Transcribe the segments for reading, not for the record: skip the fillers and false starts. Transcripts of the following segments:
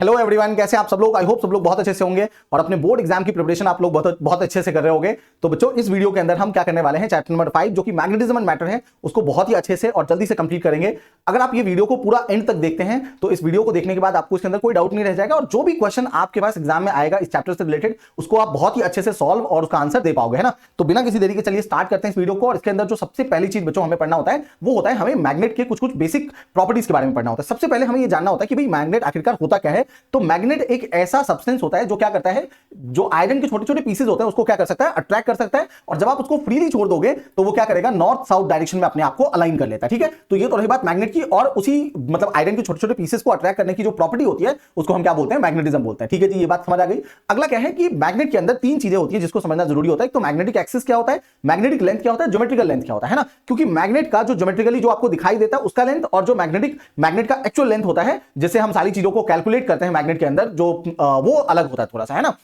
Hello everyone, कैसे आप सब लोग। आई होप सब लोग बहुत अच्छे से होंगे और अपने बोर्ड एग्जाम की प्रिपरेशन आप लोग बहुत अच्छे से कर रहे होंगे। तो बच्चों, इस वीडियो के अंदर हम क्या करने वाले हैं, चैप्टर नंबर 5 जो कि मैग्नेटिज्म एंड मैटर है, उसको बहुत ही अच्छे से और जल्दी से कंप्लीट करेंगे। अगर आप ये वीडियो को पूरा एंड तक देखते हैं तो इस वीडियो को देखने के बाद आपको इसके अंदर कोई डाउट नहीं रह जाएगा और जो भी क्वेश्चन आपके पास एग्जाम में आएगा इस चैप्टर से रिलेटेड उसको आप बहुत ही अच्छे से सॉल्व और उसका आंसर दे पाओगे, है ना। तो बिना किसी देरी के चलिए स्टार्ट करते हैं इस वीडियो को। और इसके अंदर जो सबसे पहली चीज बच्चों हमें पढ़ना होता है वो होता है हमें मैग्नेट के कुछ बेसिक प्रॉपर्टीज के बारे में पढ़ना होता है। सबसे पहले हमें ये जानना होता है कि भाई मैग्नेट आखिरकार होता क्या है। तो मैग्नेट एक ऐसा सब्सटेंस होता है जो क्या करता है, जो आयरन के छोटे छोटे पीसेस होते हैं उसको क्या कर सकता है, अट्रैक्ट कर सकता है। और जब आप उसको फ्रीली छोड़ दोगे तो वो क्या करेगा, नॉर्थ साउथ डायरेक्शन में अपने आप को अलाइन कर लेता है। ठीक है, तो ये तो रही बात मैग्नेट की। और उसी मतलब आयरन के छोटे छोटे पीसेस को अट्रैक्ट करने की जो प्रॉपर्टी होती है उसको हम क्या बोलते हैं, मैग्नेटिज्म बोलते हैं। ठीक है जी, ये बात समझ आ गई। अगला क्या है कि मैग्नेट के अंदर तीन चीजें होती है जिसको समझना जरूरी होता है। तो मैग्नेटिक एक्सिस क्या होता है, मैग्नेटिक लेंथ क्या होता है, ज्योमेट्रिकल लेंथ क्या होता है ना। क्योंकि मैग्नेट का जो ज्योमेट्रिकली जो आपको दिखाई देता है उसका लेंथ और जो मैग्नेट का एक्चुअल लेंथ होता है, जिससे हम सारी चीजों को कैलकुलेट करते हैं मैग्नेट के अंदर, जो वो अलग होता है थोड़ा सा, है ना।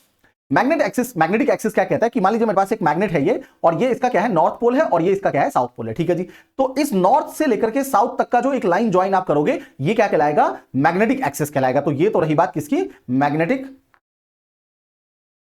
मैग्नेटिक एक्सिस क्या कहता है कि मान लीजिए मेरे पास एक मैग्नेट है ये, और ये इसका क्या है, नॉर्थ पोल है, और ये इसका क्या है, साउथ पोल है। ठीक है जी, तो इस नॉर्थ से लेकर के साउथ तक का जो एक लाइन ज्वाइन आप करोगे ये क्या कहलाएगा, मैग्नेटिक एक्सिस कहलाएगा। तो ये तो रही बात किसकी, मैग्नेटिक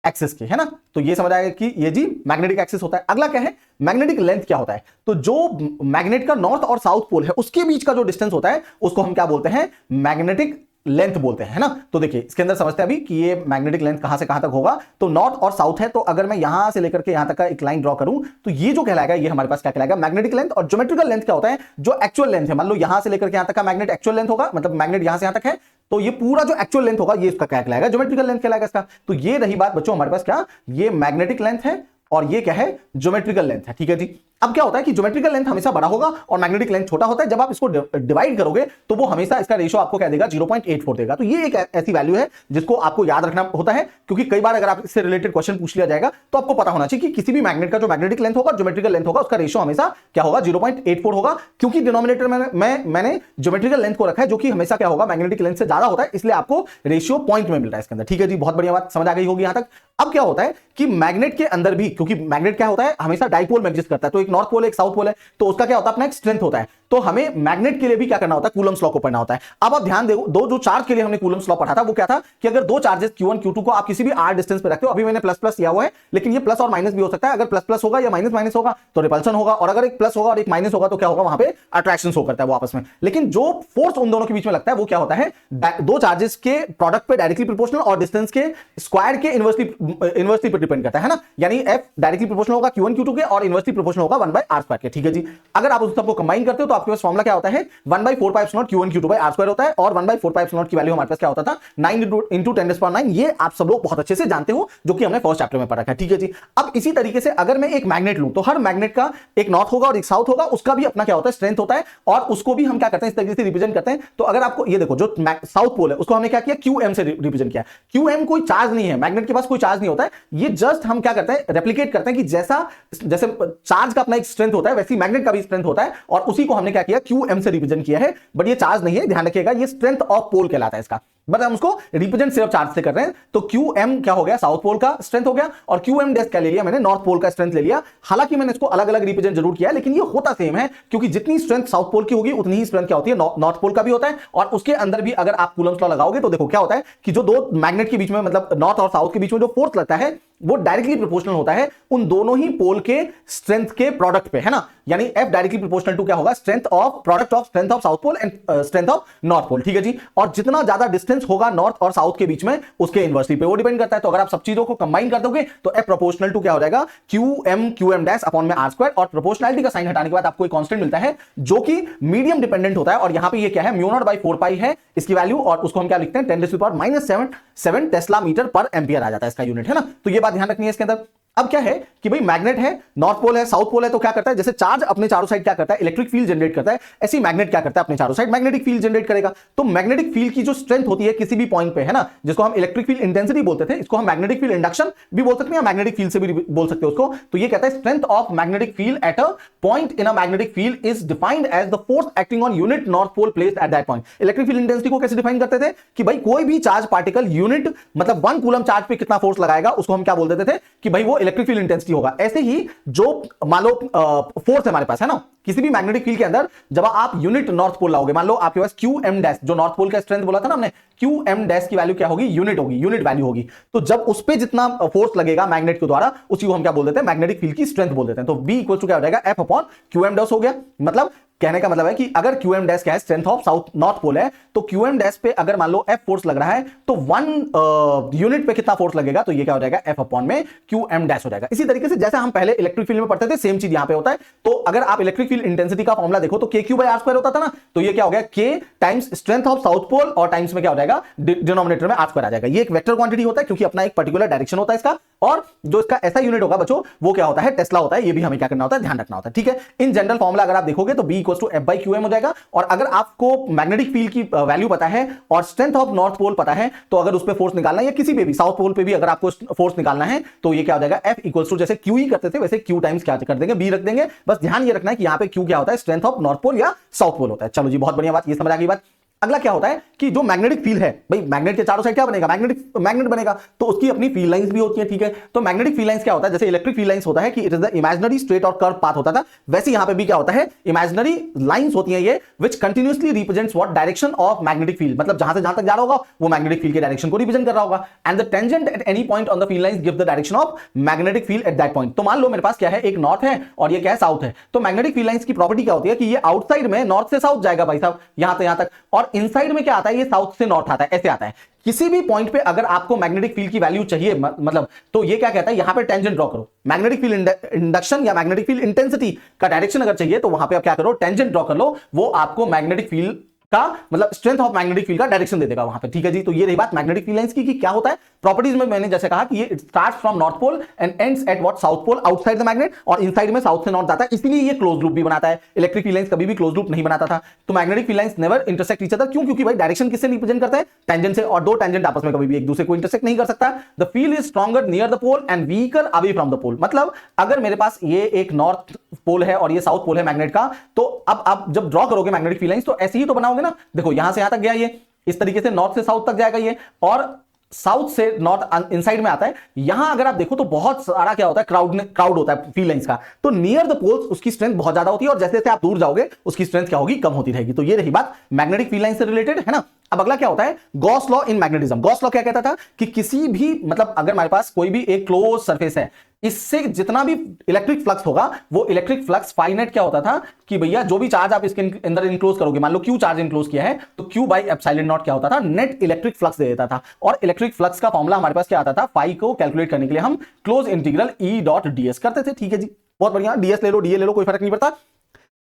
एक्सिस की, है ना। तो ये समझ आएगा कि ये जी मैग्नेटिक एक्सिस होता है। अगला क्या है, मैग्नेटिक लेंथ क्या होता है। तो जो मैग्नेट का नॉर्थ और साउथ पोल है उसके बीच का जो डिस्टेंस होता है उसको हम क्या बोलते हैं, मैग्नेटिक लेंथ बोलते हैं, है ना। तो देखिए इसके अंदर समझते हैं अभी कि ये मैग्नेटिक लेंथ कहां से कहां तक होगा। तो नॉर्थ और साउथ है, तो अगर मैं यहां से लेकर के यहां तक का एक लाइन ड्रॉ करूं तो ये जो कहलाएगा ये हमारे पास क्या कहलाएगा, मैग्नेटिक लेंथ। और ज्योमेट्रिकल लेंथ क्या होता है, जो एक्चुअल लेंथ है। मान लो यहां से लेकर के यहां तक का मैग्नेट एक्चुअल लेंथ होगा, मतलब मैग्नेट यहां से यहां तक है, तो ये पूरा जो एक्चुअल लेंथ होगा ये इसका क्या कहलाएगा, ज्योमेट्रिकल लेंथ कहलाएगा इसका। तो ये रही बात बच्चों हमारे पास क्या, ये मैग्नेटिक लेंथ है और ये क्या है, ज्योमेट्रिकल लेंथ है। ठीक है जी, अब क्या होता है कि ज्योमेट्रिकल लेंथ हमेशा बड़ा होगा और मैग्नेटिक लेंथ छोटा होता है। जब आप इसको डिवाइड करोगे तो वो हमेशा इसका रेशियो आपको क्या देगा, 0.84 देगा। तो ये एक ऐसी वैल्यू है जिसको आपको याद रखना होता है, क्योंकि कई बार अगर आप इससे रिलेटेड क्वेश्चन पूछ लिया जाएगा तो आपको पता होना चाहिए कि किसी भी मैग्नेट का जो मैग्नेटिक लेंथ होगा, ज्योमेट्रिकल लेंथ होगा, उसका रेशियो हमेशा क्या होगा, 0.84 होगा। क्योंकि डिनोमिनेटर में मैंने ज्योमेट्रिकल लेंथ को रखा है जो कि हमेशा क्या होगा, मैग्नेटिक लेंथ से ज्यादा होता है, इसलिए आपको रेशियो पॉइंट में मिल रहा है इसके अंदर। ठीक है जी, बहुत बढ़िया बात समझ आ गई होगी यहां तक। अब क्या होता है कि मैग्नेट के अंदर भी, क्योंकि मैग्नेट क्या होता है, हमेशा डाइपोल में एग्जिस्ट करता है, तो एक नॉर्थ पोल एक साउथ पोल है, तो उसका क्या होता है, अपना एक स्ट्रेंथ होता है। तो हमें मैग्नेट के लिए भी क्या करना होता है, कूलम्स लॉ को पढ़ना होता है। अब आप ध्यान दो जो चार्ज के लिए हमने कूलम्स लॉ पढ़ा था वो क्या था कि अगर दो चार्जेस Q1 Q2 को आप किसी भी r डिस्टेंस पे रखते हो, अभी मैंने प्लस प्लस किया हुआ है लेकिन ये प्लस और माइनस भी हो सकता है। अगर प्लस प्लस होगा या माइनस माइनस होगा तो रिपल्शन होगा, और अगर एक प्लस होगा और एक माइनस होगा तो क्या होगा, वहां पे अट्रैक्शन शो करता है वो आपस में। लेकिन जो फोर्स उन दोनों के बीच में लगता है वो क्या होता है, दो चार्जेस के प्रोडक्ट पे डायरेक्टली प्रोपोर्शनल और डिस्टेंस के स्क्वायर के इनवर्सली पे डिपेंड करता है ना। यानी F डायरेक्टली प्रोपोर्शनल होगा Q1 Q2 के और इनवर्सली प्रोपोर्शनल होगा 1/r² के। ठीक है जी, अगर आप उस सबको कंबाइन करते हो तो आपके पास फॉर्मूला क्या होता है, 1/4πε0 Q1 Q2/r² होता है। और 1/4πε0 की वैल्यू हमारे पास क्या होता था, 9 × 10⁹ ये आप सब लोग बहुत अच्छे से जानते हो, जो कि हमने फर्स्ट चैप्टर में पढ़ा है। ठीक है जी, अब इसी तरीके से अगर मैं एक मैग्नेट लूं तो हर मैग्नेट का एक नॉर्थ होगा और एक साउथ होगा, उसका भी अपना क्या होता है, स्ट्रेंथ होता है, और उसको भी हम क्या करते हैं, इस तरीके से रिप्रेजेंट करते हैं। तो अगर आपको ये देखो, जो साउथ पोल है उसको हमने क्या किया, QM से रिप्रेजेंट किया। QM कोई चार्ज नहीं है, मैग्नेट के पास कोई चार्ज नहीं होता है, ये जस्ट हम क्या करते हैं, रेप्लिकेट करते हैं कि जैसे चार्ज का अपना एक स्ट्रेंथ होता है वैसे ही मैग्नेट का भी स्ट्रेंथ होता है, और उसी को हमने क्या किया, QM से रिप्रेजेंट किया है। बट ये चार्ज नहीं है, ध्यान रखिएगा, ये स्ट्रेंथ ऑफ पोल कहलाता है इसका, बट हम उसको रिप्रेजेंट सिर्फ चार्ज से कर रहे हैं। तो QM क्या हो गया, साउथ पोल का स्ट्रेंथ हो गया, और QM डैश क्या ले लिया मैंने, नॉर्थ पोल का स्ट्रेंथ ले लिया। हालांकि मैंने इसको अलग अलग रिप्रेजेंट जरूर किया लेकिन ये होता सेम है, क्योंकि जितनी स्ट्रेंथ साउथ पोल की होगी उतनी ही स्ट्रेंथ क्या होती है, नॉर्थ पोल का भी होता है। और उसके अंदर भी अगर आप कूलम्स लॉ लगाओगे तो देखो क्या होता है कि जो दो मैग्नेट के बीच में, मतलब नॉर्थ और साउथ के बीच में जो फोर्स लगता है वो डायरेक्टली प्रोपोर्शनल होता है उन दोनों ही पोल के स्ट्रेंथ के प्रोडक्ट पे, है ना। यानी F डायरेक्टली प्रोपोर्शनल टू क्या होगा, strength of product of strength of south pole and strength of north pole. ठीक है जी, और जितना ज्यादा डिस्टेंस होगा नॉर्थ और साउथ के बीच में उसके इनवर्सली पे वो डिपेंड करता है। तो अगर आप सब चीजों को कंबाइन कर दोगे तो F प्रोपोर्शनल टू क्या हो जाएगा, QM डैश अपॉन में r², और प्रोपोर्शनलिटी का साइन हटाने के बाद आपको एक कांस्टेंट मिलता है जो कि मीडियम डिपेंडेंट होता है। और यहां पे ये क्या है, μ0/4π है इसकी वैल्यू, और उसको हम क्या लिखते हैं, 10⁻⁷ टेस्ला मीटर पर एम्पियर आ जाता है इसका यूनिट, है ना। तो ये बात ध्यान रखनी है इसके अंदर। अब क्या है कि भाई मैग्नेट है, नॉर्थ पोल है, साउथ पोल है, तो क्या करता है, जैसे चार्ज अपने चारों साइड क्या करता है, इलेक्ट्रिक फील्ड जनरेट करता है, ऐसे ही मैग्नेट क्या करता है, अपने चारों साइड मैग्नेटिक फील्ड जनरेट करेगा। तो मैग्नेटिक फील्ड की जो स्ट्रेंथ होती है किसी भी पॉइंट पे, है ना, जिसको हम इलेक्ट्रिक फील्ड इंटेंसिटी बोलते थे, इसको हम मैग्नेटिक फील्ड इंडक्शन भी बोल सकते हैं, मैग्नेटिक फील्ड से भी बोल सकते हो उसको। तो ये कहता है strength of magnetic field at a point in a magnetic field is defined as the force acting on unit north pole placed at that point. Electric field intensity को कैसे डिफाइन करते थे कि भाई कोई भी चार्ज पार्टिकल यूनिट, मतलब 1 coulomb charge पे कितना फोर्स लगाएगा, उसको हम क्या बोल देते थे कि भाई वो इलेक्ट्रिक फील्ड इंटेंसिटी होगा, ऐसे ही जो मान लो फोर्स है हमारे पास है ना, किसी भी मैग्नेटिक फील्ड के अंदर जब आप यूनिट नॉर्थ पोल लाओगे, मान लो आपके पास क्यू एम डैश, जो नॉर्थ पोल का स्ट्रेंथ बोला था ना हमने, क्यू एम डैश की वैल्यू क्या होगी, यूनिट होगी, यूनिट वैल्यू होगी। तो जब उस पे जितना फोर्स लगेगा मैग्नेट के द्वारा, उसी को हम क्या बोल देते हैं, मैग्नेटिक फील्ड की स्ट्रेंथ बोल देते हैं। तो बी इक्वल टू क्या हो जाएगा, f upon q m dash हो गया। मतलब कहने का मतलब है कि अगर क्यू एम डैश क्या है, strength of south north pole है, तो क्यू एम डैश पे अगर मान लो एफ फोर्स लग रहा है, तो 1 यूनिट पे कितना फोर्स लगेगा, तो ये क्या हो जाएगा, एफ अपॉन में क्यू एम डैश हो जाएगा। इसी तरीके से जैसे हम पहले इलेक्ट्रिक फील्ड में पढ़ते थे, सेम चीज यहां पे होता है। तो अगर आप इलेक्ट्रिक फील्ड इंटेंसिटी का फॉर्मुला देखो तो के क्यू बाई आर स्क्वायर होता था ना, तो ये क्या हो गया, के times strength of south pole और टाइम्स में क्या हो जाएगा, डिनोमिनेटर में आर स्क्वायर आ जाएगा। ये एक वेक्टर क्वांटिटी होता है क्योंकि अपना एक पर्टिकुलर डायरेक्शन होता है इसका, और जो इसका ऐसा यूनिट होगा बच्चों वो क्या होता है, टेस्ला होता है। ये भी हमें क्या करना होता है, ध्यान रखना होता है, ठीक है। इन जनरल फॉर्मुला अगर आप देखोगे तो b equals to f by q m हो जाएगा। और अगर आपको मैग्नेटिक फील्ड की वैल्यू पता है और स्ट्रेंथ ऑफ नॉर्थ पोल पता है, तो अगर उस पर फोर्स निकालना है या किसी पे भी साउथ पोल पे भी अगर आपको फोर्स निकालना है, तो ये क्या हो जाएगा, एफ इक्वल्स टू जैसे क्यू ही करते थे वैसे क्यू टाइम्स क्या कर देंगे, बी रख देंगे। बस ध्यान ये रखना है कि यहां पे क्यू क्या होता है, स्ट्रेंथ ऑफ नॉर्थ पोल या साउथ पोल होता है। चलो जी, बहुत बढ़िया बात, ये समझ आ गई बात। अगला क्या होता है कि जो मैग्नेटिक फील्ड है, भाई मैग्नेट के चारों साइड क्या बनेगा, मैग्नेट बनेगा, तो उसकी अपनी फील्ड लाइंस भी होती है, ठीक है। तो मैग्नेटिक फील्ड लाइंस क्या होता है, जैसे इलेक्ट्रिक फील्ड लाइंस होता है कि it is the imaginary straight और कर्व पाथ होता था, वैसे यहां पे भी क्या होता है, इमेजिनरी लाइंस होती हैं ये, which continuously represents what direction of magnetic field, मतलब जहां से जहां तक जा रहा होगा वो मैग्नेटिक फील्ड के डायरेक्शन को रिप्रेजेंट कर रहा होगा। And the tangent at any point on the field lines give the direction of magnetic field eight that point. तो मान लो मेरे पास क्या है, एक नॉर्थ है और ये क्या है, साउथ है। तो मैग्नेटिक फील्ड लाइंस की प्रॉपर्टी क्या होती है कि ये आउटसाइड में नॉर्थ से साउथ जाएगा भाई साहब, यहां से यहां तक, और इनसाइड में क्या आता है, ये साउथ से नॉर्थ आता है, ऐसे आता है। किसी भी पॉइंट पे अगर आपको मैग्नेटिक फील्ड की वैल्यू चाहिए, मतलब तो ये क्या कहता है, यहां पे टेंजेंट ड्रॉ करो। मैग्नेटिक फील्ड इंडक्शन या मैग्नेटिक फील्ड इंटेंसिटी का डायरेक्शन अगर चाहिए तो वहां पे आप क्या करो, टेंजेंट ड्रॉ कर लो, वो आपको मैग्नेटिक फील्ड का मतलब स्ट्रेंथ ऑफ मैग्नेटिक फील्ड का डायरेक्शन दे देगा वहां पे, ठीक है जी। तो ये रही बात मैग्नेटिक फील्ड लाइंस की कि क्या होता है प्रॉपर्टीज में। मैंने जैसे कहा कि ये starts from north pole and ends at what, south pole outside the magnet, और इनसाइड में साउथ से नॉर्थ जाता है, इसलिए ये क्लोज लूप भी बनाता है। इलेक्ट्रिक फील्ड लाइंस कभी भी क्लोज लूप नहीं बनाता था। तो magnetic field lines never intersect each other, क्यों, क्योंकि भाई डायरेक्शन किससे रिप्रेजेंट करता है, टेंजेंट से, और दो टेंजेंट आपस में कभी भी एक दूसरे को इंटरसेक्ट नहीं कर सकता। The field is stronger near the pole and weaker away from the pole. मतलब अगर मेरे पास ये एक नॉर्थ पोल है और ये साउथ पोल है मैग्नेट का, तो अब आप जब ड्रॉ करोगे मैग्नेटिक फील्ड लाइंस तो ऐसे ही तो बनाओगे ना। देखो यहां से यहां तक गया, ये इस तरीके से नॉर्थ से साउथ तक जाएगा ये, और साउथ से नॉर्थ इनसाइड में आता है। यहां अगर आप देखो तो बहुत सारा क्या होता है, क्राउड होता है फील्ड लाइंस का। तो नियर द पोल्स उसकी स्ट्रेंथ बहुत ज्यादा होती है, और जैसे जैसे आप दूर जाओगे उसकी स्ट्रेंथ क्या होगी, कम होती रहेगी। तो ये रही बात मैग्नेटिक फील्ड लाइन से रिलेटेड, है ना। अब अगला क्या होता है, Gauss law in magnetism. Gauss law क्या कहता था कि किसी भी मतलब अगर हमारे पास कोई भी एक क्लोज सरफेस है, इससे जितना भी इलेक्ट्रिक फ्लक्स होगा वो इलेक्ट्रिक फ्लक्स फाइनाइट क्या होता था कि भैया जो भी चार्ज आप इसके अंदर इनक्लोज करोगे, मान लो क्यू चार्ज इनक्लोज किया है, तो क्यू बाई एप्सिलॉन नॉट क्या होता था, नेट इलेक्ट्रिक फ्लक्स दे देता था। और इलेक्ट्रिक फ्लक्स का फॉर्मुला हमारे पास क्या आता था, फाई को कैलकुलेट करने के लिए हम close integral E dot DS करते थे, ठीक है जी। बहुत बढ़िया, डीएस ले लो, डीए ले लो, कोई फर्क नहीं पड़ता,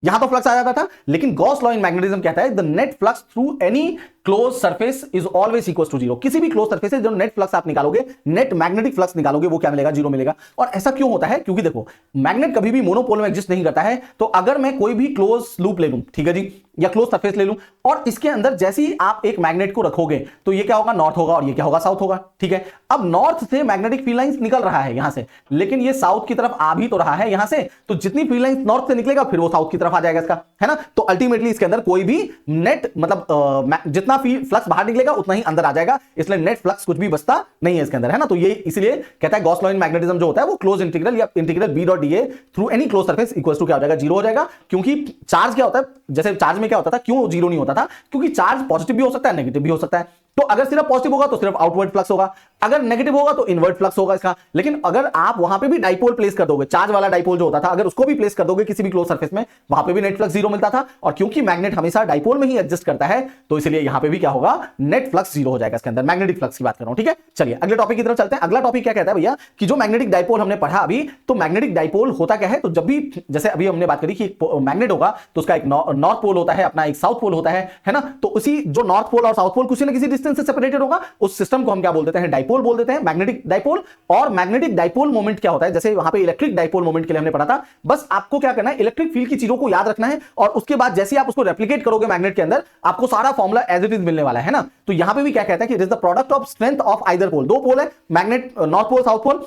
यहां तो फ्लक्स आ जाता था। लेकिन गॉस लॉ इन मैग्नेटिज्म कहता है the net flux through any close surface is always equal to zero. किसी भी क्लोज सरफेस से जो नेट फ्लक्स आप निकालोगे, नेट मैग्नेटिक फ्लक्स निकालोगे, वो क्या मिलेगा, जीरो मिलेगा। और ऐसा क्यों होता है, क्योंकि देखो मैग्नेट कभी भी मोनोपोल में एग्जिस्ट नहीं करता है। तो अगर मैं कोई भी क्लोज लूप ले लूं, ठीक है जी, या क्लोज सरफेस ले लूं, और इसके अंदर जैसे ही आप एक मैग्नेट को रखोगे तो ये क्या होगा, नॉर्थ होगा, और ये क्या होगा, साउथ होगा, ठीक है। अब नॉर्थ से मैग्नेटिक फील्ड लाइंस निकल रहा है यहां से, लेकिन ये साउथ की तरफ आ भी तो रहा है यहां से, तो जितनी फील्ड लाइंस नॉर्थ से निकलेगा फिर वो साउथ की तरफ आ जाएगा इसका, है ना। तो अल्टीमेटली इसके अंदर कोई भी नेट मतलब जितना फ्लक्स बाहर निकलेगा उतना ही अंदर आ जाएगा, इसलिए नेट फ्लक्स कुछ भी बचता नहीं है इसके अंदर, है ना। तो ये इसलिए कहता है गॉस लॉ इन मैग्नेटिज्म जो होता है वो क्लोज इंटीग्रल या integral b dot d a through any close surface equals to क्या हो जाएगा, जीरो हो जाएगा। क्योंकि चार्ज क्या होता है, जैसे चार्ज में क्या होता था, क्यों जीरो नहीं होता था, क्योंकि चार्ज पॉजिटिव भी हो सकता है, नेगेटिव भी हो सकता है। तो अगर सिर्फ पॉजिटिव होगा तो सिर्फ आउटवर्ड फ्लक्स होगा, अगर नेगेटिव होगा तो इनवर्ट फ्लक्स होगा इसका। लेकिन अगर आप वहां पे भी डाइपोल प्लेस कर दोगे, चार्ज वाला डाइपोल जो होता था, अगर उसको भी प्लेस कर दोगे किसी भी क्लोज सरफेस में, वहां पे भी नेट फ्लक्स जीरो मिलता था। और क्योंकि मैग्नेट हमेशा डाइपोल में ही एडजस्ट करता है, तो इसलिए यहां पे भी क्या होगा, नेट फ्लक्स जीरो हो जाएगा इसके अंदर। मैग्नेटिक फ्लक्स की बात कर रहा हूं, ठीक है। चलिए अगले टॉपिक की तरफ चलते हैं। अगला टॉपिक क्या कहता है भैया कि जो मैग्नेटिक डाइपोल हमने पढ़ा अभी, तो मैग्नेटिक डाइपोल होता क्या है, तो जब भी जैसे अभी हमने बात करी कि मैग्नेट होगा तो उसका एक नॉर्थ पोल होता है, अपना एक साउथ पोल होता है ना। तो उसी जो नॉर्थ पोल और साउथ पोल किसी न किसी डिस्टेंस से सेपरेटेड होगा, उस सिस्टम को हम क्या बोल देते हैं, डाइपोल बोल देते हैं, मैग्नेटिक डाइपोल। और मैग्नेटिक डाइपोल मोमेंट क्या होता है, जैसे वहां पे इलेक्ट्रिक डाइपोल मोमेंट के लिए हमने पढ़ा था। बस आपको क्या करना है, इलेक्ट्रिक फील्ड की चीजों को याद रखना है, और उसके बाद जैसे ही आप उसको रेप्लिकेट करोगे मैग्नेट के अंदर, आपको सारा फॉर्मुला एज इट इज मिलने वाला है ना। तो यहां पे भी क्या कहता है कि it is the product of strength of either pole. दो पोल है magnet, north pole south pole,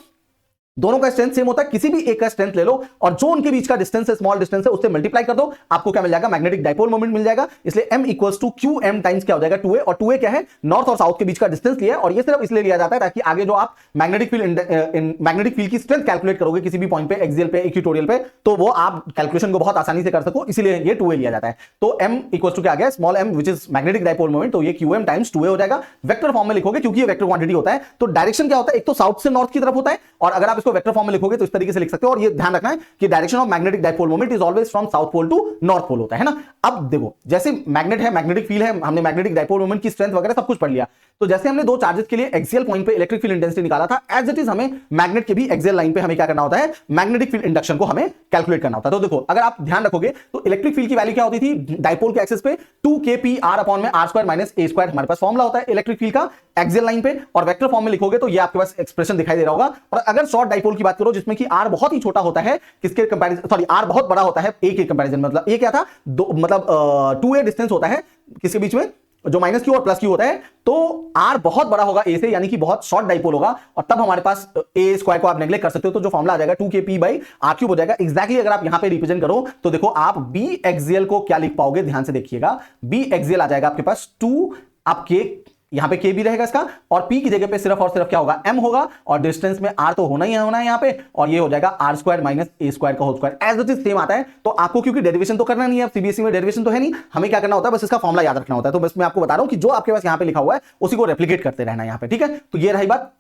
दोनों का स्ट्रेंथ सेम होता है, किसी भी एक का स्ट्रेंथ ले लो और जो उनके बीच का डिस्टेंस है, स्मॉल डिस्टेंस है, उससे मल्टीप्लाई कर दो, आपको क्या मिल जाएगा, मैग्नेटिक डाइपोल मोमेंट मिल जाएगा। इसलिए m equals to qm times क्या हो जाएगा 2a, और 2a क्या है, नॉर्थ और साउथ के बीच का डिस्टेंस लिया है, और ये सिर्फ इसलिए लिया जाता है ताकि आगे जो आप मैग्नेटिक फील्ड की स्ट्रेंथ कैलकुलेट करोगे किसी भी पॉइंट पे, एक्सियल पे, इक्वेटोरियल पे, तो वो आप कैलकुलेशन को बहुत आसानी से कर सको, इसीलिए ये 2a लिया जाता है। तो m इक्वल्स टू क्या आ गया, small m which is magnetic dipole moment, तो ये qm टाइम्स 2a हो जाएगा। वेक्टर फॉर्म में लिखोगे क्योंकि ये वेक्टर क्वांटिटी होता है, तो डायरेक्शन क्या होता है, एक तो साउथ से नॉर्थ की तरफ होता है, और अगर आप इसको वेक्टर फॉर्म में लिखोगे तो इस तरीके से लिख सकते हो। और ये ध्यान रखना है कि direction of magnetic dipole moment is always from south pole to north pole होता है ना। अब देखो, जैसे मैग्नेट है, मैग्नेटिक फील्ड है, हमने मैग्नेटिक डाइपोल मोमेंट की स्ट्रेंथ वगैरह सब कुछ पढ़ लिया। तो जैसे हमने दो चार्जेस के लिए एक्सियल पॉइंट पे इलेक्ट्रिक फील्ड इंटेंसिटी निकाला था, एज इट इज हमें मैग्नेट के भी एक्सियल लाइन पे हमें क्या करना होता है, मैग्नेटिक फील्ड इंडक्शन को हमें कैलकुलेट करना होता है। तो देखो, अगर आप ध्यान रखोगे तो इलेक्ट्रिक फील्ड की वैल्यू क्या होती थी, डाइपोल के एक्सिस पे 2kpr अपॉन में r² माइनस a² हमारे पास फॉर्मूला होता है इलेक्ट्रिक फील्ड का एक्सियल लाइन पे, और वेक्टर फॉर्म में लिखोगे तो ये आपके पास एक्सप्रेशन दिखाई दे रहा होगा। और अगर शॉर्ट डाइपोल की बात करो जिसमें कि r बहुत ही छोटा होता है, किसके कंपैरिजन, सॉरी r बहुत बड़ा होता है a के कंपैरिजन, मतलब a क्या था, मतलब 2a डिस्टेंस होता है किसके बीच में, जो माइनस क्यू और प्लस क्यू होता है, तो r बहुत बड़ा होगा a से, यानी कि बहुत शॉर्ट डाइपोल होगा, और तब हमारे पास a² को आप नेगलेक्ट कर सकते हो, तो जो फॉर्मुला आ जाएगा 2kp/r³ हो जाएगा। एग्जैक्टली अगर आप यहां पे रिप्रेजेंट करो तो देखो आप b एक्सियल को क्या लिख पाओगे, ध्यान से देखिएगा, b एक्सियल आ जाएगा आपके पास 2, आप k यहां पे k भी रहेगा इसका, और p की जगह पे सिर्फ और सिर्फ क्या होगा, m होगा, और डिस्टेंस में r तो होना ही है यहां पे, और ये हो जाएगा r² माइनस a² का whole square. As it is same आता है। तो आपको क्योंकि डेरिवेशन तो करना नहीं है, सीबीएसई में डेरिवेशन तो है नहीं, हमें क्या करना होता है, बस इसका फॉर्मुला याद रखना होता है। तो बस मैं आपको बता रहा हूं कि जो आपके पास यहां पे लिखा हुआ है उसी को रेप्लिकेट करते रहना यहां पे, ठीक है। तो ये रही बात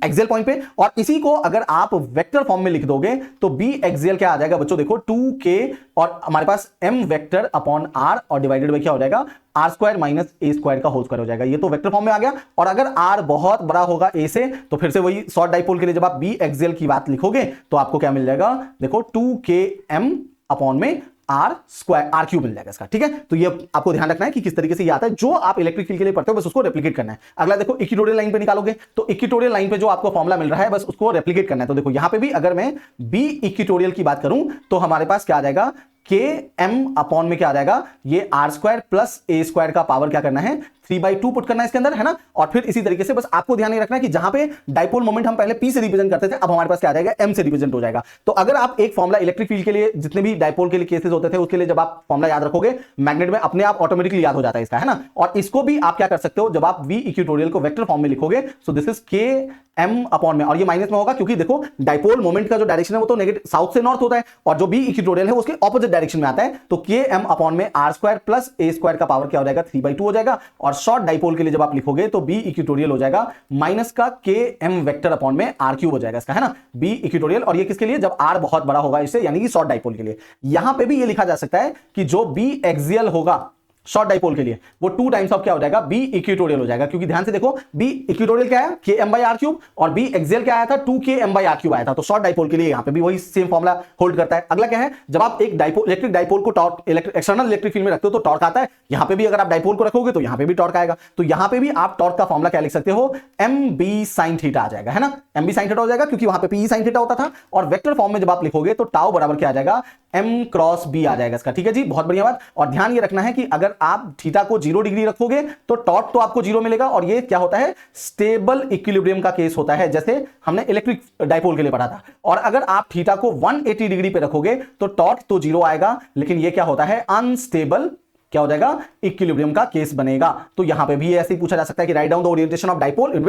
एक्सियल पॉइंट पे, और इसी को अगर आप वेक्टर फॉर्म में लिख दोगे तो b एक्सियल क्या आ जाएगा बच्चों, देखो 2k और हमारे पास m वेक्टर अपॉन r, और डिवाइडेड बाय क्या हो जाएगा, r² माइनस a² का होल स्क्वायर हो जाएगा। ये तो वेक्टर फॉर्म में आ गया। और अगर r बहुत बड़ा होगा a से, तो फिर से वही शॉर्ट डाइपोल के लिए जब आप b एक्सियल की बात लिखोगे तो आपको क्या मिल जाएगा, देखो 2km अपॉन में r³ मिल जाएगा इसका, ठीक है। तो ये आपको ध्यान रखना है कि किस तरीके से ये आता है, जो आप इलेक्ट्रिक फील्ड के लिए पढ़ते हो बस उसको रेप्लिकेट करना है। अगला देखो, इक्वेटोरियल लाइन पे निकालोगे तो इक्वेटोरियल लाइन पे जो आपको फॉर्मुला मिल रहा है बस उसको रेप्लिकेट करना है। तो देखो यहां पे भी अगर मैं b इक्वेटोरियल की बात करूं तो हमारे पास क्या आ जाएगा, km अपॉन में क्या आ जाएगा, ये r² प्लस a² का पावर क्या करना है, 3/2 पुट करना है इसके अंदर, है ना। और फिर इसी तरीके से बस आपको ध्यान रखना है कि जहां पे डाइपोल मोमेंट हम पहले p से रिप्रेजेंट करते थे, अब हमारे पास क्या आ जाएगा, m से रिप्रेजेंट हो जाएगा। तो अगर आप एक फॉर्मुला इलेक्ट्रिक फील्ड के लिए, जितने भी डाइपोल के लिए केसेस होते थे उसके लिए जब आप फॉर्मुला याद रखोगे, मैग्नेट में अपने आप ऑटोमेटिकली याद हो जाता है इसका, है ना। और इसको भी आप क्या कर सकते हो, जब आप v इक्वेटोरियल को वेक्टर फॉर्म में लिखोगे, so this is km upon में, और ये माइनस में होगा क्योंकि देखो डाइपोल मोमेंट का जो डायरेक्शन है वो तो नेगेटिव साउथ से नॉर्थ होता है, और जो b इक्वेटोरियल है उसके ऑपोजिट डायरेक्शन में आता है। तो km अपॉन में r² प्लस a² का पावर क्या हो जाएगा, 3/2 हो जाएगा। और शॉर्ट डाइपोल के लिए जब आप लिखोगे तो b इक्वेटोरियल हो जाएगा माइनस का km वेक्टर अपॉन में r³ हो जाएगा इसका, है ना, b इक्वेटोरियल। और ये किसके लिए, जब r बहुत बड़ा होगा इससे, यानी कि शॉर्ट डाइपोल के लिए। यहां पे भी ये लिखा जा सकता है कि जो b एक्सियल होगा शॉर्ट डाइपोल के लिए, वो 2 टाइम्स ऑफ क्या हो जाएगा, b इक्वेटोरियल हो जाएगा। क्योंकि ध्यान से देखो, b इक्वेटोरियल क्या है, km/r³, और b एक्सियल क्या आया था, 2km/r³ आया था। तो शॉर्ट डाइपोल के लिए यहां पे भी वही सेम फॉर्मुला होल्ड करता है। अगला क्या है, जब आप एक डाइपोल, इलेक्ट्रिक डाइपोल को टॉर्क, एक्सटर्नल इलेक्ट्रिक फील्ड में रखते हो तो टॉर्क आता है। यहां पे भी अगर आप डाइपोल को रखोगे तो यहां पे भी टॉर्क आएगा। तो यहां पे भी आप टॉर्क का फॉर्मुला क्या लिख सकते हो, mb sin थीटा आ जाएगा, है ना, mb sin थीटा हो जाएगा, क्योंकि वहां पे p sin थीटा होता था। और वेक्टर फॉर्म में जब आप लिखोगे तो टाउ बराबर क्या आ जाएगा, m क्रॉस b आ जाएगा इसका, ठीक है जी, बहुत बढ़िया बात। और ध्यान ये रखना है कि अगर आप थीटा को 0 डिग्री रखोगे तो टॉर्क तो आपको 0 मिलेगा, और ये क्या होता है, स्टेबल इक्विलिब्रियम का केस होता है, जैसे हमने इलेक्ट्रिक डाइपोल के लिए पढ़ा था। और अगर आप थीटा को 180 डिग्री पे रखोगे तो टॉर्क तो 0 आएगा, लेकिन ये क्या होता है, अनस्टेबल क्या हो जाएगा, इक्विलिब्रियम का केस बनेगा। तो यहां पे भी ऐसे ही पूछा जा सकता है कि write down the orientation of dipole in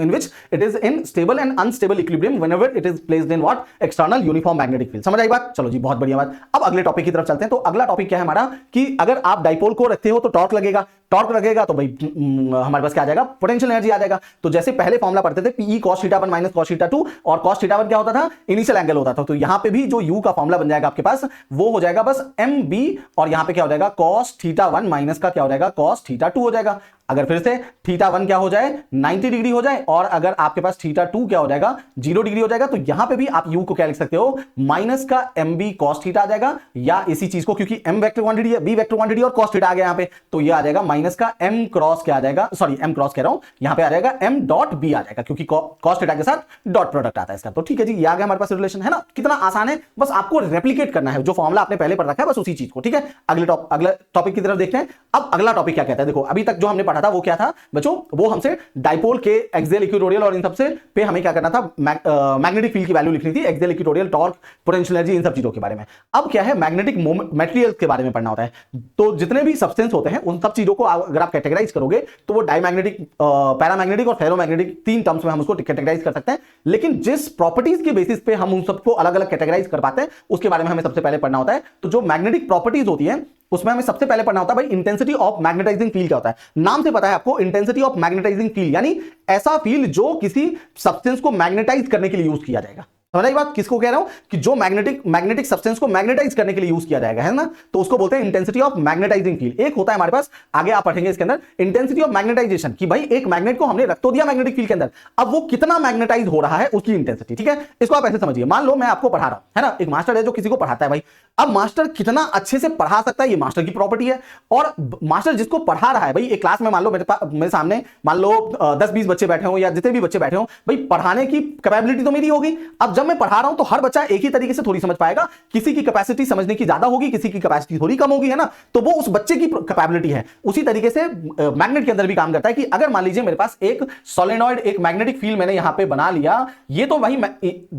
which it is in stable and unstable equilibrium whenever it is placed in what, external uniform magnetic field. समझ आई बात, चलो जी, बहुत बढ़िया बात। अब अगले टॉपिक की तरफ चलते हैं। तो अगला टॉपिक क्या है हमारा, कि अगर आप डाइपोल को रखते हो तो टॉर्क लगेगा, टॉर्क लगेगा तो भाई हमारे पास क्या आ जाएगा, पोटेंशियल एनर्जी आ जाएगा। तो जैसे पहले फॉर्मुला पढ़ते थे Pe cos θ1 माइनस cos θ2, और cos θ1 क्या होता था, इनिशियल एंगल होता था। तो यहां पे भी जो u का फॉर्मुला बन जाएगा आपके पास, वो हो जाएगा बस mb, और यहां पे क्या हो जाएगा, cos θ1 माइनस का क्या हो जाएगा, cos θ2 हो जाएगा। अगर फिर से θ1 क्या हो जाए, 90 डिग्री हो जाए, और अगर आपके पास θ2 क्या हो जाएगा, 0 डिग्री हो जाएगा, तो यहां पे भी आप u को क्या लिख सकते हो, माइनस का mb cos θ आ जाएगा, या इसी चीज को, क्योंकि m वेक्टर क्वांटिटी है, b वेक्टर क्वांटिटी और cos θ आ गया यहां पे, तो ये आ जाएगा माइनस का m क्रॉस क्या आ जाएगा, सॉरी m क्रॉस कह रहा हूं, यहां पे आ जाएगा m डॉट b आ जाएगा, क्योंकि cos θ के साथ डॉट प्रोडक्ट आता है इसका। तो ठीक है जी, ये आ गया हमारे पास रिलेशन, है ना, कितना आसान है, बस आपको रेप्लिकेट करना है जो फॉर्मुला आपने पहले पढ़ रखा है, बस उसी चीज को, ठीक है। अगला टॉपिक की तरफ देखते हैं। अब अगला टॉपिक क्या कहता है, देखो अभी तक जो हमने पढ़ा पढ़ा था वो क्या था बच्चों, वो हमसे डाइपोल के एक्सियल इक्वेटोरियल और इन सबसे पे हमें क्या करना था, मैग्नेटिक फील्ड की वैल्यू लिखनी थी, axial equatorial, torque, potential energy, इन सब चीजों के बारे में। अब क्या है, मैग्नेटिक मटेरियल्स के बारे में पढ़ना होता है। तो जितने भी सब्सटेंस होते हैं उन सब चीजों को अगर आप कैटेगराइज करोगे तो वो डायमैग्नेटिक, पैरामैग्नेटिक और फेरोमैग्नेटिक 3 टर्म्स में हम उसको कैटेगराइज कर सकते हैं। लेकिन जिस प्रॉपर्टीज के बेसिस पे हम उन सबको अलग अलग कैटेगराइज कर पाते हैं उसके बारे में हमें सबसे पहले पढ़ना होता है। तो जो मैग्नेटिक प्रॉपर्टीज होती है उसमें हमें सबसे पहले पढ़ना होता है भाई इंटेंसिटी ऑफ मैग्नेटाइजिंग फील्ड क्या होता है। नाम से पता है आपको, इंटेंसिटी ऑफ मैग्नेटाइजिंग फील्ड यानी ऐसा फील्ड जो किसी सब्सटेंस को मैग्नेटाइज करने के लिए यूज किया जाएगा। समझ आई बात, किसको कह रहा हूं कि जो मैग्नेटिक सब्सटेंस को मैग्नेटाइज करने के लिए यूज किया जाएगा, है ना, तो उसको बोलते हैं इंटेंसिटी ऑफ मैग्नेटाइजिंग फील्ड। एक होता है हमारे पास, आगे आप पढ़ेंगे इसके अंदर, इंटेंसिटी ऑफ मैग्नेटाइजेशन, कि भाई एक मैग्नेट को हमने रख तो दिया मैग्नेटिक फील्ड के अंदर, अब वो कितना मैग्नेटाइज हो रहा है उसकी इंटेंसिटी। ठीक है, इसको आप ऐसे समझिए, मान लो मैं आपको पढ़ा रहा हूं, है ना, एक मास्टर है जो किसी को पढ़ाता है भाई। अब मास्टर कितना अच्छे से पढ़ा सकता है ये मास्टर की प्रॉपर्टी है, और मास्टर जिसको पढ़ा रहा है भाई, एक क्लास में मान लो मेरे सामने मान लो 10-20 बच्चे बैठे हो या जितने भी बच्चे बैठे हो भाई, पढ़ाने की कैपेबिलिटी तो मेरी होगी। अब जब मैं पढ़ा रहा हूं तो हर बच्चा एक ही तरीके से थोड़ी समझ पाएगा, किसी की कैपेसिटी समझने की ज्यादा होगी, किसी की कैपेसिटी थोड़ी कम होगी, है ना, तो वो उस बच्चे की कैपेबिलिटी है। उसी तरीके से मैग्नेट के अंदर भी काम करता है कि अगर मान लीजिए मेरे पास एक सोलेनॉइड, एक मैग्नेटिक फील्ड मैंने यहां पे बना लिया, ये तो भाई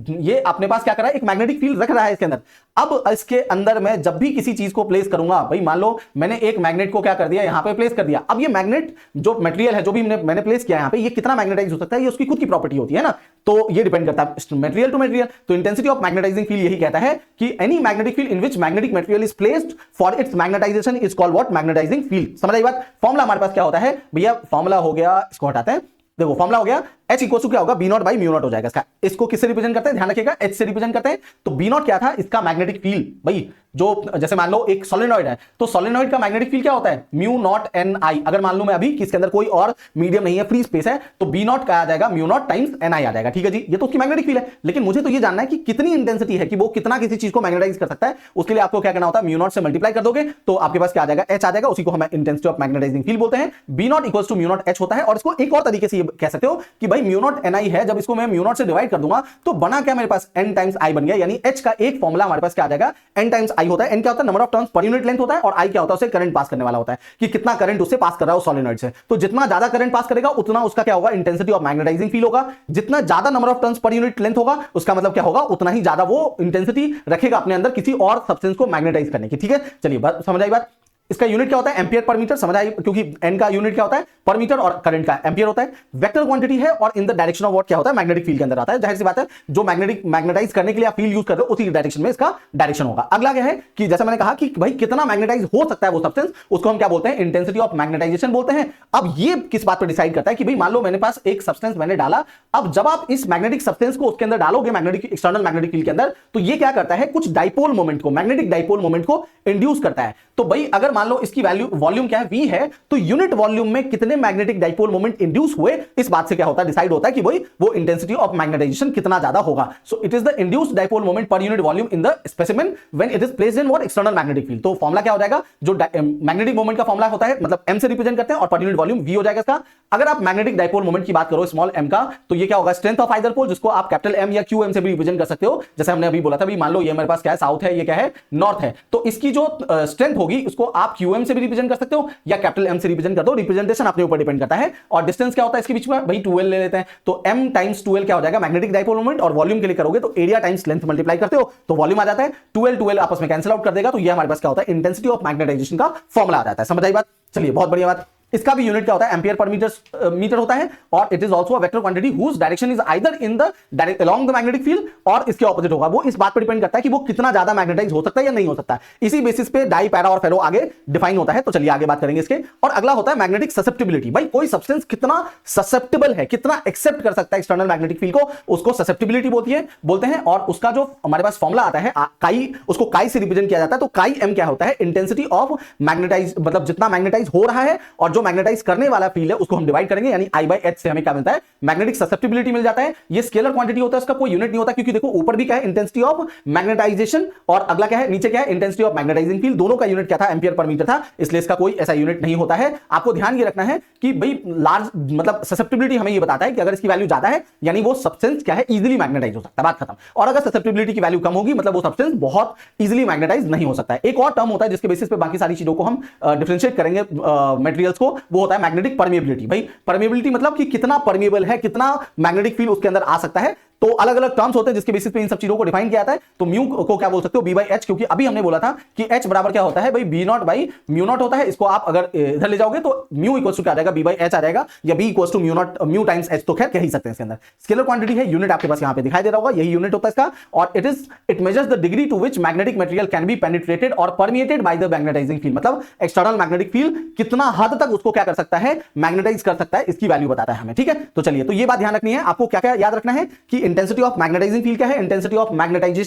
ये अपने पास क्या कर रहा है, एक मैग्नेटिक फील्ड रख रहा है इसके अंदर। अब इसके अंदर मैं जब भी किसी चीज को प्लेस करूंगा भाई, मान लो मैंने एक मैग्नेट को क्या कर दिया, यहां पे प्लेस कर दिया। अब ये मैग्नेट जो मटेरियल है जो भी मैंने प्लेस किया यहां पे, ये कितना मैग्नेटाइज हो सकता है, ये उसकी खुद की प्रॉपर्टी होती है ना, तो ये डिपेंड करता है मटेरियल टू मटेरियल। तो इंटेंसिटी ऑफ मैग्नेटाइजिंग फील्ड यही कहता है कि any magnetic field in which magnetic material is placed for its magnetization is called what, magnetizing field. समझ आई बात। फॉर्मूला हमारे पास क्या होता है भैया, फॉर्मूला हो गया, इसको हटाते हैं, देखो फॉर्मूला हो गया H इक्वल टू क्या होगा, B0 बाई म्यू नॉट हो जाएगा इसका। इसको किससे रिप्रेजेंट करते हैं, ध्यान रखिएगा, H से रिप्रेजेंट करते हैं। तो B0 क्या था, इसका मैग्नेटिक फील्ड भाई, जो जैसे मान लो एक सोलेनॉइड है तो सोलेनॉइड का मैग्नेटिक फील्ड क्या होता है, म्यू नॉट एन आई। अगर मान लो मैं अभी किसके अंदर कोई और मीडियम नहीं है, फ्री स्पेस है, तो B0 का आ जाएगा म्यू नॉट टाइम्स एन आई आ जाएगा। ठीक है जी, ये तो उसकी मैग्नेटिक फील्ड है। लेकिन मुझे तो ये जानना है कि कितनी इंटेंसिटी है, कि वो कितना किसी चीज को मैग्नेटाइज कर सकता है। उसके लिए आपको क्या करना होता है, म्यू नॉट से मल्टीप्लाई कर दोगे तो आपके पास क्या आ जाएगा, H आ जाएगा। उसी को हम इंटेंसिटी ऑफ मैग्नेटाइजिंग फील्ड बोलते हैं। B0 equals to mu naught H होता है। और इसको एक और तरीके से ये कह सकते हो कि भाई म्यू नॉट एन आई है, जब इसको मैं म्यू नॉट से डिवाइड कर दूंगा तो बना क्या मेरे पास, n टाइम्स i बन गया। यानी h का एक फॉर्मूला हमारे पास क्या आ जाएगा, n टाइम्स i होता है। n क्या होता है, number of turns per unit length होता है, और i क्या होता है, उसे करंट पास करने वाला होता है, कि कितना करंट उससे पास कर रहा है सोलेनॉइड से। तो जितना ज्यादा करंट पास करेगा उतना उसका क्या होगा, इंटेंसिटी ऑफ मैग्नेटाइजिंग फील्ड होगा। जितना ज्यादा number of turns per unit length होगा उसका मतलब क्या होगा, उतना ही ज्यादा वो इंटेंसिटी रखेगा अपने अंदर किसी और सब्सटेंस को मैग्नेटाइज करने की। ठीक है, चलिए समझ आई बात। इसका यूनिट क्या होता है, एम्पियर पर मीटर। समझ आई, क्योंकि एन का यूनिट क्या होता है, पर मीटर, और करंट का एम्पियर होता है। वेक्टर क्वांटिटी है और इन द डायरेक्शन ऑफ व्हाट क्या होता है, मैग्नेटिक फील्ड के अंदर आता है। जाहिर सी बात है, जो मैग्नेटाइज करने के लिए आप फील्ड यूज कर रहे हो उसी डायरेक्शन में इसका डायरेक्शन होगा। अगला क्या है कि जैसे मैंने कहा कि भाई कितना मैग्नेटाइज हो सकता है वो सब्सटेंस, उसको हम क्या बोलते हैं, इंटेंसिटी ऑफ मैग्नेटाइजेशन बोलते हैं। अब ये किस बात पर डिसाइड करता है कि भाई मान लो मेरे पास एक सब्सटेंस मैंने डाला, अब जब आप इस मैग्नेटिक सब्सटेंस को उसके अंदर डालोगे, मैग्नेटिक एक्सटर्नल मैग्नेटिक फील्ड के अंदर, तो ये क्या करता है, कुछ डाइपोल मोमेंट को, मैग्नेटिक डाइपोल मोमेंट को इंड्यूस करता है। तो भाई अगर मान लो इसकी वैल्यू, वॉल्यूम क्या है, v है, तो यूनिट वॉल्यूम में कितने मैग्नेटिक डाइपोल मोमेंट इंड्यूस हुए, इस बात से क्या होता है, डिसाइड होता है कि भाई वो इंटेंसिटी ऑफ मैग्नेटाइजेशन कितना ज्यादा होगा। So it is the induced dipole moment per unit volume in the specimen when it is placed in what, external magnetic field. तो फॉर्मूला क्या हो जाएगा, जो मैग्नेटिक मोमेंट का फॉर्मूला होता है, मतलब m से रिप्रेजेंट करते हैं, और पर यूनिट वॉल्यूम v हो जाएगा इसका। अगर आप मैग्नेटिक डाइपोल मोमेंट की बात करो स्मॉल m का, तो ये क्या होगा, स्ट्रेंथ ऑफ आइदर पोल, जिसको आप कैपिटल M या QM से भी रिप्रेजेंट कर सकते हो। जैसे हमने अभी बोला था, मान लो ये मेरे पास क्या है, साउथ है, ये क्या है, नॉर्थ है, तो इसकी जो स्ट्रेंथ होगी उसको आप QM से भी रिप्रेजेंट कर सकते हो या कैपिटल M से रिप्रेजेंट कर दो। रिप्रेजेंटेशन अपने ऊपर डिपेंड करता है। और डिस्टेंस क्या होता है इसके बीच में, भाई 12 ले लेते हैं, तो m टाइम्स 12 क्या हो जाएगा, मैग्नेटिक डाइपोल मोमेंट। और वॉल्यूम के लिए करोगे तो एरिया टाइम्स लेंथ मल्टीप्लाई करते हो तो वॉल्यूम आ जाता है। 12 आपस में कैंसिल आउट कर देगा, तो ये हमारे पास क्या होता है, इंटेंसिटी ऑफ मैग्नेटाइजेशन का फॉर्मूला आ जाता है। समझ आई बात। चलिए, बहुत बढ़िया बात। इसका भी यूनिट क्या होता है, एम्पियर पर मीटर होता है। और it is also a vector quantity whose direction is either in the direct along the magnetic field, और इसके ऑपोजिट होगा। वो इस बात पर डिपेंड करता है कि वो कितना ज्यादा मैग्नेटाइज हो सकता है या नहीं हो सकता है। इसी बेसिस पे डाई, पैरा और फेरो आगे डिफाइन होता है। तो चलिए आगे बात करेंगे इसके। और अगला होता है मैग्नेटिक ससेप्टिबिलिटी। भाई कोई सब्सटेंस कितना ससेप्टेबल है, कितना एक्सेप्ट कर सकता है एक्सटर्नल मैग्नेटिक फील्ड को, उसको ससेप्टिबिलिटी बोलते हैं। और उसका जो हमारे पास फॉर्मूला आता है काई, उसको काई से रिप्रेजेंट किया जाता है। तो काई m क्या होता है, इंटेंसिटी ऑफ मैग्नेटाइज, मतलब जितना मैग्नेटाइज हो रहा है और जो मैग्नेटाइज करने वाला फील्ड है उसको हम डिवाइड करेंगे, यानी I/H से हमें क्या मिलता है, मैग्नेटिक ससेप्टिबिलिटी मिल जाता है। ये स्केलर क्वांटिटी होता है, इसका कोई यूनिट नहीं होता, क्योंकि देखो ऊपर भी क्या है, इंटेंसिटी ऑफ मैग्नेटाइजेशन, और अगला क्या है, नीचे क्या है, इंटेंसिटी ऑफ मैग्नेटाइजिंग फील्ड। दोनों का यूनिट क्या था, एम्पियर पर मीटर था, इसलिए इसका कोई ऐसा यूनिट नहीं होता है। आपको ध्यान ये रखना है कि भाई लार्ज, मतलब ससेप्टिबिलिटी हमें ये बताता है कि अगर इसकी वैल्यू ज्यादा है यानी वो सब्सटेंस क्या है, इजीली मैग्नेटाइज हो सकता है, बात खत्म। और अगर ससेप्टिबिलिटी की वैल्यू कम होगी मतलब वो सब्सटेंस बहुत इजीली मैग्नेटाइज नहीं हो सकता है। एक और टर्म होता है जिसके बेसिस पे बाकी सारी चीजों को हम डिफरेंशिएट करेंगे मटेरियल्स को, वो होता है मैग्नेटिक परमिएबिलिटी। भाई परमिएबिलिटी मतलब कि कितना परमिएबल है, कितना मैग्नेटिक फील्ड उसके अंदर आ सकता है। तो अलग अलग टर्म्स होते हैं जिसके बेसिस पे इन सब चीजों को डिफाइन किया जाता है। तो म्यू को क्या बोल सकते हो, बी बाई एच, क्योंकि अभी हमने बोला था कि एच बराबर क्या होता है भाई, b naught by mu naught होता है। इसको आप अगर इधर ले जाओगे तो म्यू इक्वल टू क्या आ जाएगा, बी बाई एच आ जाएगा, या b equal to mu naught mu times h, तो खैर कह ही सकते हैं। इसके अंदर स्केलर क्वांटिटी है, यूनिट आपके पास यहां पे दिखाई दे रहा होगा, यही यूनिट होता है इसका। और it measures the degree to which magnetic material can be penetrated और permeated by the magnetising field, मतलब एक्सटर्नल मैग्नेटिक फील्ड कितना हद तक उसको क्या कर सकता है, मैग्नेटाइज कर सकता है, इसकी वैल्यू बताता है हमें। ठीक है, तो चलिए, तो ये बात ध्यान रखनी है आपको। क्या क्या याद रखना है कि इंटेंसिटी ऑफ मैग्नेटाइजिंग फील्ड क्या है, इंटेंसिटी ऑफ मैग्नेटाइजिंग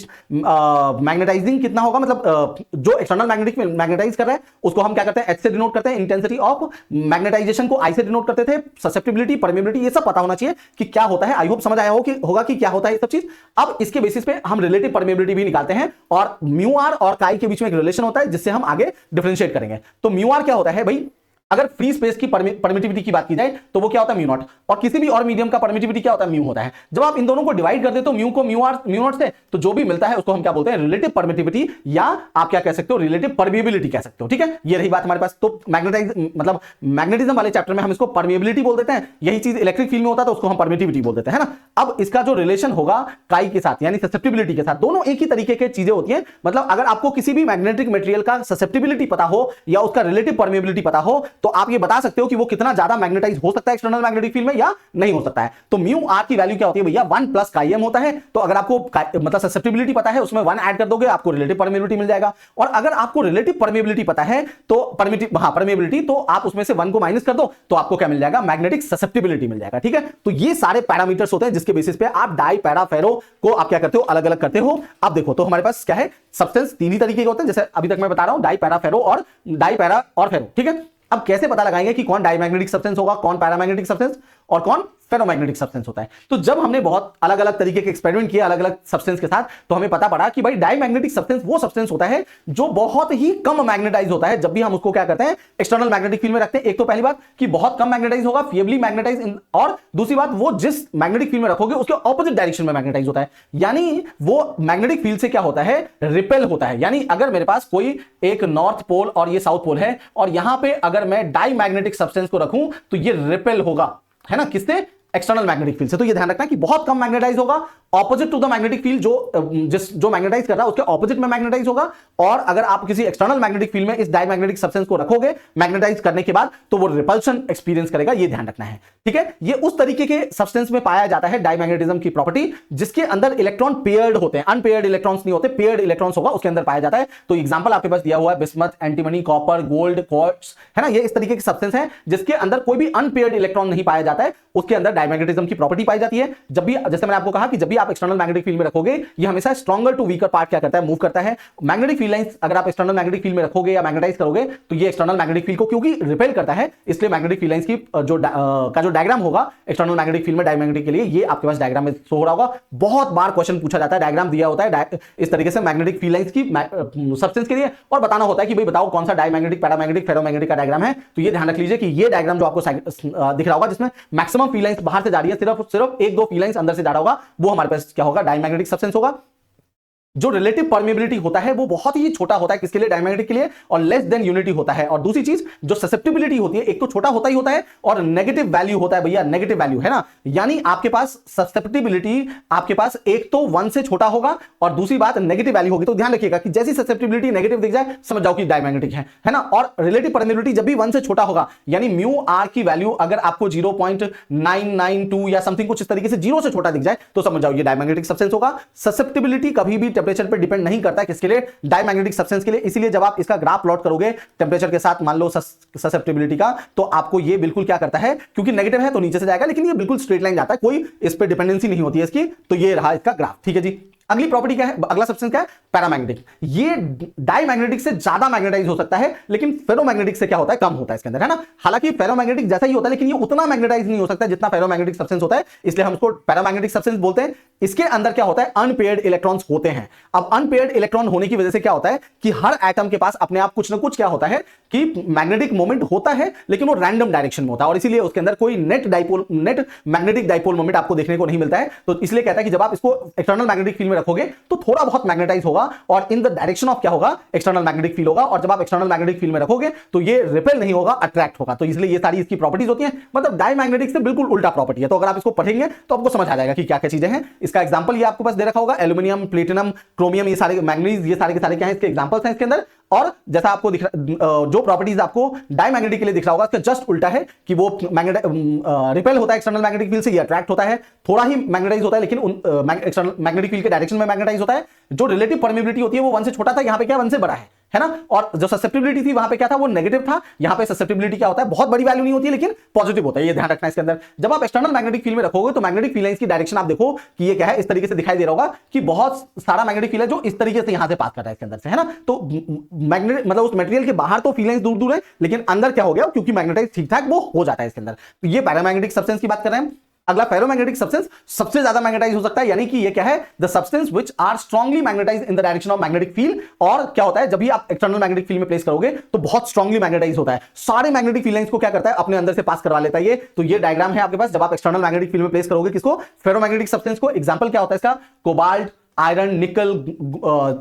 कितना होगा, मतलब जो एक्सटर्नल मैग्नेटिक मैग्नेटाइज कर रहा है उसको हम क्या करते हैं, एच से डिनोट करते हैं। इंटेंसिटी ऑफ मैग्नेटाइजेशन को आई से डिनोट करते थे। ससेप्टिबिलिटी, परमिएबिलिटी, ये सब पता होना चाहिए कि क्या होता है। आई होप समझ आया होगा कि क्या होता है ये सब चीज। अब इसके बेसिस पे हम रिलेटिव परमिएबिलिटी भी निकालते हैं, और म्यू आर और काई के बीच में एक रिलेशन होता है जिससे हम आगे डिफरेंशिएट करेंगे। तो म्यू आर क्या होता है भाई, अगर फ्री स्पेस की परमिटिविटी की बात की जाए तो वो क्या होता है, म्यू नॉट, और किसी भी और मीडियम का परमिटिविटी क्या होता है, म्यू होता है। जब आप इन दोनों को डिवाइड कर देते हो, म्यू को म्यू नॉट से, तो जो भी मिलता है उसको हम क्या बोलते हैं, रिलेटिव परमिटिविटी, या आप क्या कह सकते हो, रिलेटिव परमिएबिलिटी कह सकते हो। ठीक है, ये रही बात हमारे पास। तो मतलब मैग्नेटिज्म वाले चैप्टर में हम इसको परमिएबिलिटी बोल देते हैं, यही चीज इलेक्ट्रिक फील्ड में होता है तो उसको हम परमिटिविटी बोल देते हैं, है ना। अब इसका जो रिलेशन होगा काई के साथ यानी ससेप्टिबिलिटी के साथ, दोनों एक ही तरीके की चीजें होती हैं। मतलब अगर आपको किसी भी मैग्नेटिक मटेरियल का ससेप्टिबिलिटी पता हो या उसका रिलेटिव परमिएबिलिटी पता हो, तो आप ये बता सकते हो कि वो कितना ज्यादा मैग्नेटाइज हो सकता है एक्सटर्नल मैग्नेटिक फील्ड में या नहीं हो सकता है। तो म्यू आर की वैल्यू क्या होती है भैया, 1 प्लस काई एम होता है। तो अगर आपको मतलब ससेप्टिबिलिटी पता है, उसमें 1 ऐड कर दोगे, आपको रिलेटिव परमिएबिलिटी मिल जाएगा। और अगर आपको रिलेटिव परमिएबिलिटी पता है तो परमिएबिलिटी, तो आप उसमें से 1 को माइनस कर दो तो आपको क्या मिल जाएगा, मैग्नेटिक ससेप्टिबिलिटी मिल जाएगा। ठीक है, तो ये सारे पैरामीटर्स होते हैं जिसके बेसिस पे आप डाई पैरा फेरो को आप क्या करते हो, अलग अलग करते हो। अब देखो, तो हमारे पास क्या है, सब्सटेंस तीन ही तरीके के होते हैं, जैसे अभी तक मैं बता रहा हूं, डाई पैरा फेरो और डाई पैरा और फेरो। ठीक है, अब कैसे पता लगाएंगे कि कौन डायमैग्नेटिक सब्सटेंस होगा, कौन पैरामैग्नेटिक सब्सटेंस और कौन फेरोमैग्नेटिक सब्सटेंस होता है। तो जब हमने बहुत अलग अलग तरीके के एक्सपेरिमेंट किए अलग अलग सब्सटेंस के साथ, तो हमें पता पड़ा कि भाई डायमैग्नेटिक सब्सटेंस वो सब्सटेंस होता है जो बहुत ही कम मैग्नेटाइज होता है। जब भी हम उसको क्या करते हैं, एक्सटर्नल मैग्नेटिक फील्ड में रखते हैं, एक तो पहली बात कि बहुत कम मैग्नेटाइज होगा, फिएबली मैग्नेटाइज, और दूसरी बात वो जिस मैग्नेटिक फील्ड में रखोगे उसके ऑपोजिट डायरेक्शन में मैग्नेटाइज होता है। यानी वो मैग्नेटिक फील्ड से क्या होता है, रिपेल होता है। यानी अगर मेरे पास कोई एक नॉर्थ पोल और ये साउथ पोल है, और यहां पे अगर मैं डायमैग्नेटिक सब्सटेंस को रखूं तो ये रिपेल होगा, है ना, किससे, एक्सटर्नल मैग्नेटिक फील्ड से। तो ये ध्यान रखना कि बहुत कम मैग्नेटाइज होगा, opposite to the magnetic field, जो मैग्नेटाइज कर रहा है उसके ऑपोजिट में मैग्नेटाइज होगा। और अगर आप किसी एक्सटर्नल मैग्नेटिक फील्ड में इस डायमैग्नेटिक सब्सटेंस को रखोगे मैग्नेटाइज करने के बाद, तो वो रिपल्शन एक्सपीरियंस करेगा, ये ध्यान रखना है। ठीक है, ये उस तरीके के सब्सटेंस में पाया जाता है डायमैग्नेटिज्म की प्रॉपर्टी, जिसके अंदर इलेक्ट्रॉन पेयर्ड होते हैं, अनपेयर्ड इलेक्ट्रॉन्स नहीं होते, पेयर्ड इलेक्ट्रॉन्स होगा उसके अंदर पाया जाता है। तो एग्जांपल आपके पास दिया हुआ है, bismuth, antimony, copper, gold, quartz, है ना, ये इस तरीके के सब्सटेंस हैं जिसके अंदर कोई भी अनपेयर्ड इलेक्ट्रॉन नहीं पाया जाता है, उसके अंदर डायमैग्नेटिज्म की प्रॉपर्टी पाई जाती है। जब भी, जैसे मैंने आपको कहा कि जब भी आप एक्सटर्नल मैग्नेटिक फील्ड में रखोगे, ये हमेशा स्ट्रॉन्गर टू वीकर पार्ट क्या करता है, मूव करता है। मैग्नेटिक फील्ड लाइंस अगर आप एक्सटर्नल मैग्नेटिक फील्ड में रखोगे या मैग्नेटाइज करोगे, तो ये एक्सटर्नल मैग्नेटिक फील्ड को क्योंकि रिपेल करता है, इसलिए मैग्नेटिक फील्ड लाइंस की जो डायग्राम होगा एक्सटर्नल मैग्नेटिक फील्ड में डायमैग्नेटिक के लिए, ये आपके पास डायग्राम में शो हो रहा होगा। बहुत बार क्वेश्चन पूछा जाता है, डायग्राम दिया होता है इस तरीके से मैग्नेटिक फील्ड लाइंस की सब्सटेंस के लिए, और बताना होता है कि भाई बताओ कौन सा डायमैग्नेटिक, पैरामैग्नेटिक, फेरोमैग्नेटिक का डायग्राम है। तो ये ध्यान रख लीजिए कि ये डायग्राम जो आपको दिख रहा होगा, जिसमें मैक्सिमम फील्ड लाइंस बाहर से जा रही है, सिर्फ एक दो फील्ड लाइंस अंदर से जा रहा होगा, वो हमारे पास क्या होगा, डायमैग्नेटिक सब्सटेंस होगा। जो रिलेटिव परमिएबिलिटी होता है वो बहुत ही छोटा होता है, किसके लिए, डायमैग्नेटिक के लिए, और लेस देन यूनिटी होता है। और दूसरी चीज जो ससेप्टिबिलिटी होती है, एक तो छोटा होता ही होता है और नेगेटिव वैल्यू होता है भैया, नेगेटिव वैल्यू, है ना। यानी आपके पास ससेप्टिबिलिटी आपके पास एक तो 1 से छोटा होगा और दूसरी बात नेगेटिव वैल्यू होगी। तो ध्यान रखिएगा कि जैसी ससेप्टिबिलिटी नेगेटिव दिख जाए समझ जाओ कि डायमैग्नेटिक है ना। और रिलेटिव परमिएबिलिटी जब भी 1 से छोटा होगा, यानी म्यू आर की वैल्यू अगर आपको 0.992 या समथिंग कुछ इस तरीके से 0 से छोटा दिख जाए, तो समझ जाओ ये डायमैग्नेटिक सब्सटेंस होगा। ससेप्टिबिलिटी कभी भी टेंपरेचर पर डिपेंड नहीं करता है, किसके लिए, डायमैग्नेटिक सब्सटेंस के लिए। इसीलिए जब आप इसका ग्राफ प्लॉट करोगे टेंपरेचर के साथ, मान लो ससेप्टिबिलिटी का, तो आपको ये बिल्कुल क्या करता है, क्योंकि नेगेटिव है तो नीचे से जाएगा, लेकिन ये बिल्कुल स्ट्रेट लाइन जाता है, कोई इस पे डिपेंडेंसी नहीं होती है इसकी। तो ये रहा इसका ग्राफ, ठीक है जी। अगली प्रॉपर्टी क्या है, अगला सब्सटेंस क्या है, पैरामैग्नेटिक। ये डायमैग्नेटिक से ज्यादा मैग्नेटाइज हो सकता है, लेकिन फेरोमैग्नेटिक से क्या होता है, कम होता है इसके अंदर, है ना। हालांकि फेरोमैग्नेटिक जैसा ही होता है, लेकिन ये उतना मैग्नेटाइज नहीं हो सकता जितना फेरोमैग्नेटिक सब्सटेंस होता है, इसलिए हम इसको पैरामैग्नेटिक सब्सटेंस बोलते हैं। इसके अंदर क्या होता है, अनपेयर्ड इलेक्ट्रॉन्स होते हैं। अब अनपेयर्ड इलेक्ट्रॉन होने की वजह से क्या होता है कि हर एटम के पास अपने आप कुछ ना कुछ क्या होता है कि मैग्नेटिक मोमेंट होता है, लेकिन वो रैंडम डायरेक्शन में होता है, और इसीलिए उसके अंदर कोई नेट मैग्नेटिक डाइपोल मोमेंट आपको देखने को नहीं मिलता है। तो इसलिए कहता है कि जब आप इसको एक्सटर्नल मैग्नेटिक फील्ड में रखोगे तो थोड़ा बहुत मैग्नेटाइज होगा, होगा और इन द डायरेक्शन ऑफ क्या होगा, एक्सटर्नल मैग्नेटिक फील्ड होगा। और जब आप एक्सटर्नल मैग्नेटिक फील्ड में रखोगे तो ये रिपेल नहीं होगा, अट्रैक्ट होगा। तो इसलिए ये सारी इसकी प्रॉपर्टीज होती हैं, मतलब डायमैग्नेटिक से बिल्कुल उल्टा प्रॉपर्टी है। तो अगर आप इसको पढ़ेंगे तो आपको समझ आ जाएगा कि क्या क्या चीजें हैं। इसका एग्जांपल ये आपको पास दे रखा होगा, एल्यूमिनियम, प्लेटिनम, क्रोमियम, ये सारे मैग्नीज, ये सारे के सारे क्या है, इसके एग्जांपल्स हैं इसके अंदर। और जैसा आपको दिख जो प्रॉपर्टीज आपको डायमैग्नेटिक के लिए दिख रहा होगा, इसका जस्ट उल्टा है कि वो रिपेल होता है एक्सटर्नल मैग्नेटिक फील्ड से, ये अट्रैक्ट होता है, थोड़ा ही मैग्नेटाइज होता है, लेकिन एक्सटर्नल मैग्नेटिक फील्ड के डायरेक्शन में मैग्नेटाइज होता है। जो रिलेटिव परमिबिलिटी होती है वो 1 से छोटा था, यहां पे क्या 1 से बड़ा है ना। और जो ससेप्टिबिलिटी थी वहां पे क्या था, वो नेगेटिव था। यहां पे ससेप्टिबिलिटी क्या होता है, बहुत बड़ी वैल्यू नहीं होती है लेकिन पॉजिटिव होता है, ये ध्यान रखना है इसके अंदर। जब आप एक्सटर्नल मैग्नेटिक फील्ड में रखोगे तो मैग्नेटिक फील्ड लाइंस की डायरेक्शन आप देखो कि ये क्या है, इस तरीके से दिखाई दे रहा होगा कि बहुत सारा मैग्नेटिक फील्ड है जो इस तरीके से यहां से पास कर रहा है इसके अंदर से, है ना। तो मैग्नेटिक मतलब उस मटेरियल के बाहर तो फील्ड लाइंस दूर दूर है, लेकिन अंदर क्या हो गया, क्योंकि मैग्नेटाइज ठीक ठाक वो हो जाता है इसके अंदर। तो ये पैरामैग्नेटिक सब्सटेंस की बात कर रहे हैं। अगला फेरोमैग्नेटिक सब्सटेंस सबसे ज्यादा मैग्नेटाइज हो सकता है, यानी कि ये क्या है, the substance which are strongly magnetize in the direction of magnetic field. और क्या होता है, जब भी आप एक्सटर्नल मैग्नेटिक फील्ड में प्लेस करोगे तो बहुत स्ट्रांगली मैग्नेटाइज होता है, सारे मैग्नेटिक फील्ड लाइंस को क्या करता है, अपने अंदर से पास करवा लेता है। ये तो ये डायग्राम है आपके पास, जब आप एक्सटर्नल मैग्नेटिक फील्ड में प्लेस करोगे किसको, फेरोमैग्नेटिक सब्सटेंस को। एग्जांपल क्या होता है इसका, कोबाल्ट, आयरन, निकल,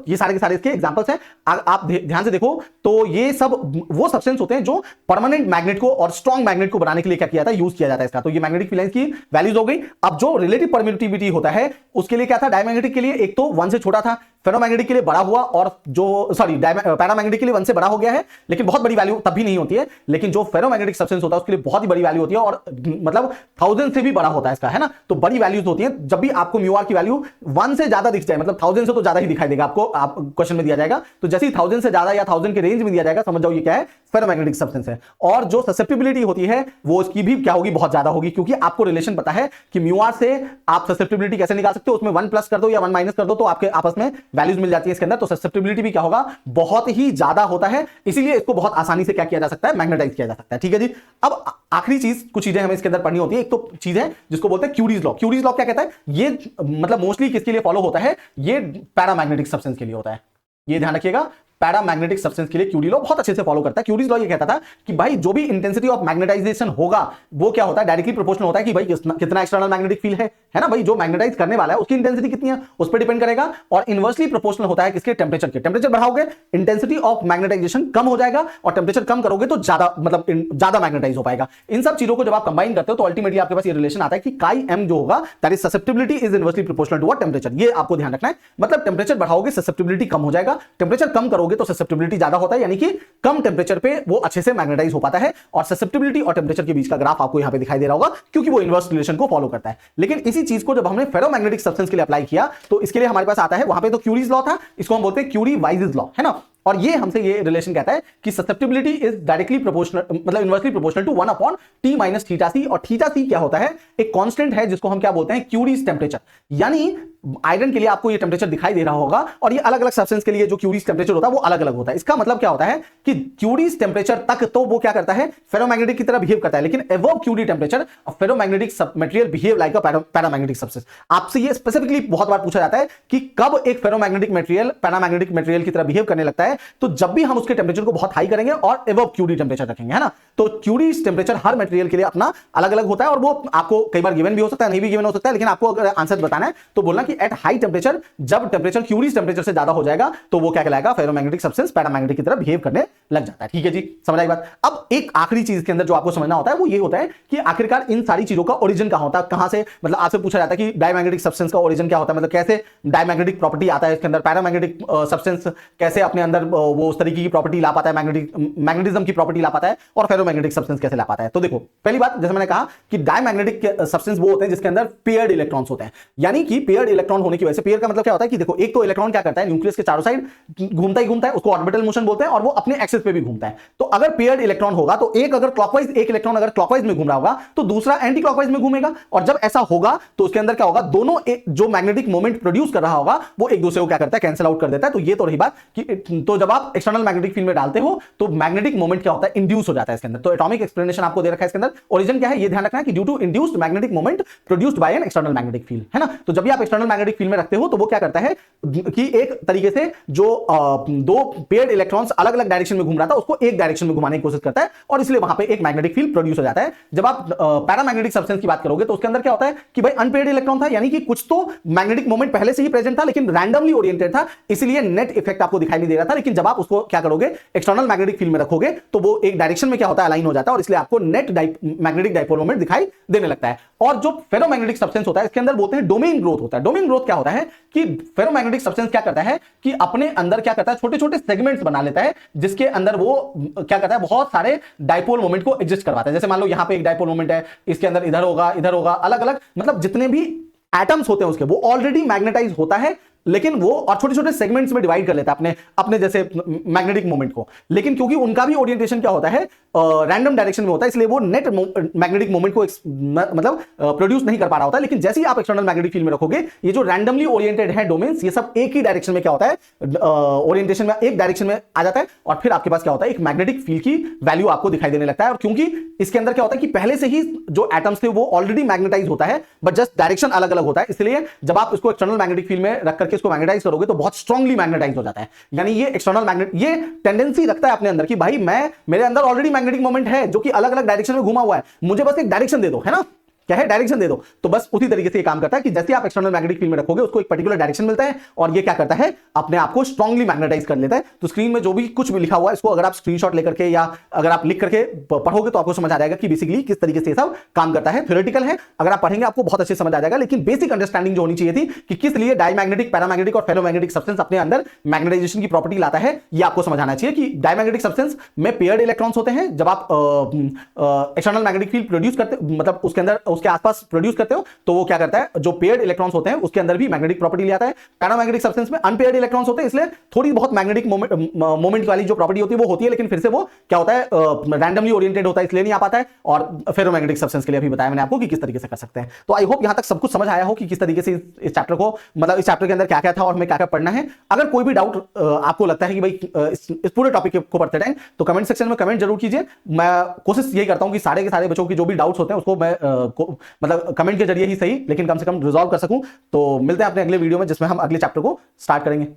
ये सारे के सारे इसके एग्जांपल्स हैं। आप ध्यान से देखो तो ये सब वो सब्सटेंस होते हैं जो परमानेंट मैग्नेट को और स्ट्रॉन्ग मैग्नेट को बनाने के लिए क्या किया जाता है, यूज किया जाता है इसका। तो ये मैग्नेटिक फील्ड लाइंस की वैल्यूज हो गई। अब जो रिलेटिव परमिटिविटी होता है उसके लिए क्या था, डायमैग्नेटिक के लिए एक तो 1 से छोटा था, फेरोमैग्नेटिक के लिए बड़ा हुआ, और जो पैरामैग्नेटिक के लिए 1 से बड़ा हो गया है, लेकिन बहुत बड़ी वैल्यू तब भी नहीं होती है। लेकिन जो फेरोमैग्नेटिक सब्सटेंस होता है उसके लिए बहुत ही बड़ी वैल्यू होती है, और मतलब 1000 से भी बड़ा होता है इसका, है ना। तो बड़ी वैल्यूज होती है। जब भी आपको म्यू आर की वैल्यू 1 से ज्यादा दिख जाए, मतलब 1000 से तो ज्यादा ही दिखाई देगा आपको, आप क्वेश्चन में दिया जाएगा, तो जैसे ही 1000 से ज्यादा या 1000 के रेंज में दिया जाएगा, समझ जाओ ये क्या है, फेरोमैग्नेटिक सब्सटेंस है। और जो ससेप्टिबिलिटी होती है वो उसकी भी क्या होगी, बहुत ज्यादा होगी, क्योंकि आपको रिलेशन पता है कि म्यू आर से आप ससेप्टिबिलिटी कैसे निकाल सकते हो, उसमें 1 प्लस कर दो या 1 माइनस कर दो तो आपके आपस में वैल्यूज मिल जाती है इसके अंदर। तो ससेप्टिबिलिटी भी क्या होगा, बहुत ही ज्यादा होता है, इसीलिए इसको बहुत आसानी से क्या किया जा सकता है, मैग्नेटाइज किया जा सकता है। ठीक है जी। अब आखिरी चीज, कुछ चीजें हमें इसके अंदर पढ़नी होती है। एक तो चीज है जिसको बोलते हैं क्यूरीज लॉ। क्यूरीज लॉ क्या कहता है, ये मतलब मोस्टली किसके लिए फॉलो होता है, ये पैरामैग्नेटिक सब्सटेंस के लिए होता है, ये ध्यान रखिएगा। पैरामैग्नेटिक सब्सटेंस के लिए क्यूरी लॉ बहुत अच्छे से फॉलो करता है। क्यूरीज लॉ ये कहता था कि भाई जो भी इंटेंसिटी ऑफ मैग्नेटाइजेशन होगा वो क्या होता है, डायरेक्टली प्रोपोर्शनल होता है कि भाई कितना एक्सटर्नल मैग्नेटिक फील्ड है ना, भाई जो मैग्नेटाइज करने वाला है उसकी इंटेंसिटी कितनी है उस पर डिपेंड करेगा। और इनवर्सली प्रोपोर्शनल होता है किसके, टेंपरेचर के। टेंपरेचर बढ़ाओगे इंटेंसिटी ऑफ मैग्नेटाइजेशन कम हो जाएगा, और टेंपरेचर कम करोगे तो ज्यादा मतलब ज्यादा मैग्नेटाइज हो पाएगा। इन सब चीजों को जब आप कंबाइन करते हो तो अल्टीमेटली आपके पास ये रिलेशन आता है कि काई एम जो होगा, that is susceptibility is inversely proportional to temperature. ये आपको ध्यान रखना है। मतलब टेंपरेचर बढ़ाओगे ससेप्टिबिलिटी कम हो जाएगा, टेंपरेचर कम करोगे तो ससेप्टिबिलिटी ज्यादा होता है, यानी कि कम टेंपरेचर पे वो अच्छे से मैग्नेटाइज हो पाता है। और ससेप्टिबिलिटी और टेंपरेचर के बीच का ग्राफ आपको यहां पे दिखाई दे रहा होगा, क्योंकि वो इनवर्स रिलेशन को फॉलो करता है। लेकिन इसी चीज को जब हमने फेरोमैग्नेटिक सब्सटेंस के लिए अप्लाई किया तो इसके लिए हमारे पास आता है, वहां पे तो क्यूरीज लॉ था, इसको हम बोलते हैं क्यूरी-वाइज लॉ, है ना। और ये हमसे ये रिलेशन कहता है कि ससेप्टिबिलिटी इज डायरेक्टली प्रोपोर्शनल, मतलब inversely proportional to 1/T minus theta C. और थीटा सी क्या होता है, एक कांस्टेंट है जिसको हम क्या बोलते हैं, क्यूरीज टेम्परेचर। यानी आयरन के लिए आपको ये टेम्परेचर दिखाई दे रहा होगा, और ये अलग अलग सब्सटेंस के लिए जो क्यूरीज टेम्परेचर होता है वो अलग अलग होता है। इसका मतलब क्या होता है कि क्यूरीज टेम्परेचर तक तो वो क्या करता है, फेरोमैग्नेटिक की तरह बिहेव करता है, लेकिन above Curie temperature ferromagnetic material behave like a paramagnetic substance. आपसे ये स्पेसिफिकली बहुत बार पूछा जाता है कि कब एक फेरोमैग्नेटिक मटेरियल पैरामैग्नेटिक मटेरियल की तरह बिहेव करने लगता है, तो जब भी हम उसके टेम्परेचर को बहुत हाई करेंगे और अबव क्यूरी टेम्परेचर रखेंगे, है ना। तो क्यूरीज टेम्परेचर हर मटेरियल के लिए अपना अलग अलग होता है, और वो आपको कई बार गिवन भी हो सकता है, नहीं भी गिवन हो सकता है, लेकिन आपको अगर आंसर बताना है तो बोलना कि एट हाई टेम्परेचर, जब टेम्परेचर क्यूरीज टेम्परेचर से ज्यादा हो जाएगा तो वो क्या कहलाएगा, फेरोमैग्नेटिक सब्सटेंस पैरामैग्नेटिक की तरह बिहेव करने लग जाता है। ठीक है जी, समझ आई बात। अब एक आखिरी चीज के अंदर जो आपको समझना होता है वो ये होता है कि आखिरकार इन सारी चीजों का ओरिजिन कहां होता है, कहां से, मतलब आपसे पूछा जाता है कि डायमैग्नेटिक सब्सटेंस का ओरिजिन क्या होता है, मतलब कैसे डायमैग्नेटिक प्रॉपर्टी आता है इसके अंदर, पैरामैग्नेटिक सब्सटेंस कैसे अपने अंदर वो उस तरीके की प्रॉपर्टी ला पाता है, मैग्नेटिज्म की प्रॉपर्टी ला पाता है, और फेरोमैग्नेटिक सब्सटेंस कैसे ला पाता है। तो देखो, पहली बात जैसे मैंने कहा कि डायमैग्नेटिक सब्सटेंस वो होते हैं जिसके अंदर पेयर्ड इलेक्ट्रॉन्स होते हैं। यानी कि पेयर्ड इलेक्ट्रॉन होने की वजह से, पेयर का मतलब क्या होता है कि देखो, एक तो इलेक्ट्रॉन क्या करता है, न्यूक्लियस के चारों साइड घूमता ही घूमता है, उसको ऑर्बिटल मोशन बोलते हैं, और वो अपने एक्सिस पे भी घूमता है। तो अगर पेयर्ड इलेक्ट्रॉन होगा तो एक अगर क्लॉकवाइज, एक इलेक्ट्रॉन अगर क्लॉकवाइज में घूम रहा होगा तो दूसरा एंटी क्लॉकवाइज में घूमेगा, और जब ऐसा होगा तो उसके अंदर क्या होगा, दोनों जो मैग्नेटिक मोमेंट प्रोड्यूस कर रहा होगा वो एक दूसरे को क्या करता है, कैंसिल आउट कर देता है। तो ये तो रही बात कि तो तो जब आप एक्सटर्नल मैग्नेटिक फील्ड में डालते हो तो मैग्नेटिक मोमेंट क्या होता है, इंड्यूस हो जाता है इसके अंदर। तो एटॉमिक एक्सप्लेनेशन आपको दे रखा है इसके अंदर। ओरिजिन क्या है ये ध्यान रखना है कि due to induced magnetic moment produced by an external magnetic field, है ना। तो जब भी आप एक्सटर्नल मैग्नेटिक फील्ड में रखते हो तो वो क्या करता है कि एक तरीके से जो दो पेयर्ड इलेक्ट्रॉन्स अलग अलग डायरेक्शन में घूम रहा था उसको एक डायरेक्शन में घुमाने की कोशिश करता है और इसलिए वहां पे एक मैग्नेटिक फील्ड प्रोड्यूस हो जाता है। जब आप पैरामैग्नेटिक सब्सटेंस की बात करोगे तो उसके अंदर क्या होता है कि भाई अनपेयर्ड इलेक्ट्रॉन था, यानी कि कुछ तो मैग्नेटिक मोमेंट पहले से ही प्रेजेंट था लेकिन रैंडमली ओरिएंटेड था, इसलिए नेट इफेक्ट आपको दिखाई नहीं दे रहा था। लेकिन जब आप उसको क्या करोगे, एक्सटर्नल मैग्नेटिक फील्ड में रखोगे तो वो एक डायरेक्शन में क्या होता है, अलाइन हो जाता है और इसलिए आपको नेट मैग्नेटिक डाइपोल मोमेंट दिखाई देने लगता है। और जो फेरोमैग्नेटिक सब्सटेंस होता है इसके अंदर बोलते हैं डोमेन ग्रोथ होता है। डोमेन ग्रोथ क्या होता है कि फेरोमैग्नेटिक सब्सटेंस क्या करता है कि अपने अंदर क्या करता है, छोटे छोटे सेगमेंट्स बना लेता है जिसके अंदर वो क्या करता है, बहुत सारे डाइपोल मोमेंट को एग्जिस्ट करवाता है। जैसे मान लो यहां पे एक डाइपोल मोमेंट है, इसके अंदर इधर होगा, अलग अलग, मतलब जितने भी एटम्स होते हैं उसके वो ऑलरेडी मैग्नेटाइज होता है, लेकिन वो और छोटे छोटे सेगमेंट्स में डिवाइड कर लेता है अपने अपने जैसे मैग्नेटिक मोमेंट को। लेकिन क्योंकि उनका भी ओरिएंटेशन क्या होता है, रैंडम डायरेक्शन में होता है, इसलिए वो नेट मैग्नेटिक मोमेंट को मतलब प्रोड्यूस नहीं कर पा रहा होता है। लेकिन जैसे ही आप एक्सटर्नल मैग्नेटिक फील्ड में रखोगे, ये जो रैंडमली ओरिएंटेड है डोमेन्स, ये सब एक ही डायरेक्शन में क्या होता है, ओरिएंटेशन में एक डायरेक्शन में आ जाता है और फिर आपके पास क्या होता है, एक मैग्नेटिक फील्ड की वैल्यू आपको दिखाई देने लगता है। और क्योंकि इसके अंदर क्या होता है कि पहले से ही जो एटम्स थे वो ऑलरेडी मैग्नेटाइज होता है, बट जस्ट डायरेक्शन अलग अलग होता है, इसलिए जब आप इसको एक्सटर्नल मैग्नेटिक फील्ड में रख करके इसको मैग्नेटाइज करोगे तो बहुत स्ट्रांगली मैग्नेटाइज हो जाता है। यानी ये एक्सटर्नल मैग्नेट ये टेंडेंसी रखता है अपने अंदर कि भाई मेरे अंदर ऑलरेडी मैग्नेटिक मोमेंट है जो कि अलग अलग डायरेक्शन में घुमा हुआ है, मुझे बस एक डायरेक्शन दे दो, है ना, क्या है, डायरेक्शन दे दो। तो बस उसी तरीके से ये काम करता है कि जैसे आप एक्सटर्नल मैग्नेटिक फील्ड में रखोगे उसको एक पर्टिकुलर डायरेक्शन मिलता है और ये क्या करता है, अपने आप को स्ट्रांगली मैग्नेटाइज कर लेता है। तो स्क्रीन में जो भी कुछ भी लिखा हुआ है इसको अगर आप स्क्रीनशॉट लेकर के या अगर आप लिख करके पढ़ोगे तो आपको समझ आ जाएगा कि बेसिकली किस तरीके से सब काम करता है। थ्योरेटिकल है, अगर आप पढ़ेंगे आपको बहुत अच्छे समझ आ जाएगा, लेकिन बेसिक अंडरस्टैंडिंग जो होनी चाहिए थी कि किस लिए डायमैग्नेटिक, पैरामैग्नेटिक और फेरोमैग्नेटिक सब्सटेंस अपने अंदर मैग्नेटाइजेशन की प्रॉपर्टी लाता है, ये आपको समझ आना चाहिए कि डायमैग्नेटिक सब्सटेंस में पेयर्ड इलेक्ट्रॉन्स होते हैं। जब आप एक्सटर्नल मैग्नेटिक फील्ड प्रोड्यूस करते, मतलब उसके अंदर उसके आसपास प्रोड्यूस करते हो तो वो क्या करता है, जो पेयर्ड इलेक्ट्रॉन्स होते हैं उसके अंदर भी मैग्नेटिक प्रॉपर्टी ले आता है। पैरामैग्नेटिक सब्सटेंस में अनपेयर्ड इलेक्ट्रॉन्स होते हैं, इसलिए थोड़ी बहुत मैग्नेटिक मोमेंट वाली जो प्रॉपर्टी होती है वो होती है, लेकिन फिर से वो क्या होता है, रैंडमली ओरिएंटेड होता है, इसलिए नहीं आ पाता है। और फेरोमैग्नेटिक सब्सटेंस के लिए अभी बताया मैंने आपको कि किस तरीके से कर सकते हैं। तो आई होप यहां तक सब कुछ समझ आया हो कि किस तरीके से इस चैप्टर को, मतलब इस चैप्टर के अंदर क्या क्या था और हमें क्या क्या पढ़ना है। अगर कोई भी डाउट आपको लगता है कि भाई इस पूरे टॉपिक को पढ़ते टाइम, तो कमेंट सेक्शन में कमेंट जरूर कीजिए। मैं कोशिश यही करता हूं कि सारे के सारे बच्चों की जो भी डाउट्स होते हैं उसको मैं मतलब कमेंट के जरिए ही सही, लेकिन कम से कम रिजॉल्व कर सकूं। तो मिलते हैं अपने अगले वीडियो में जिसमें हम अगले चैप्टर को स्टार्ट करेंगे।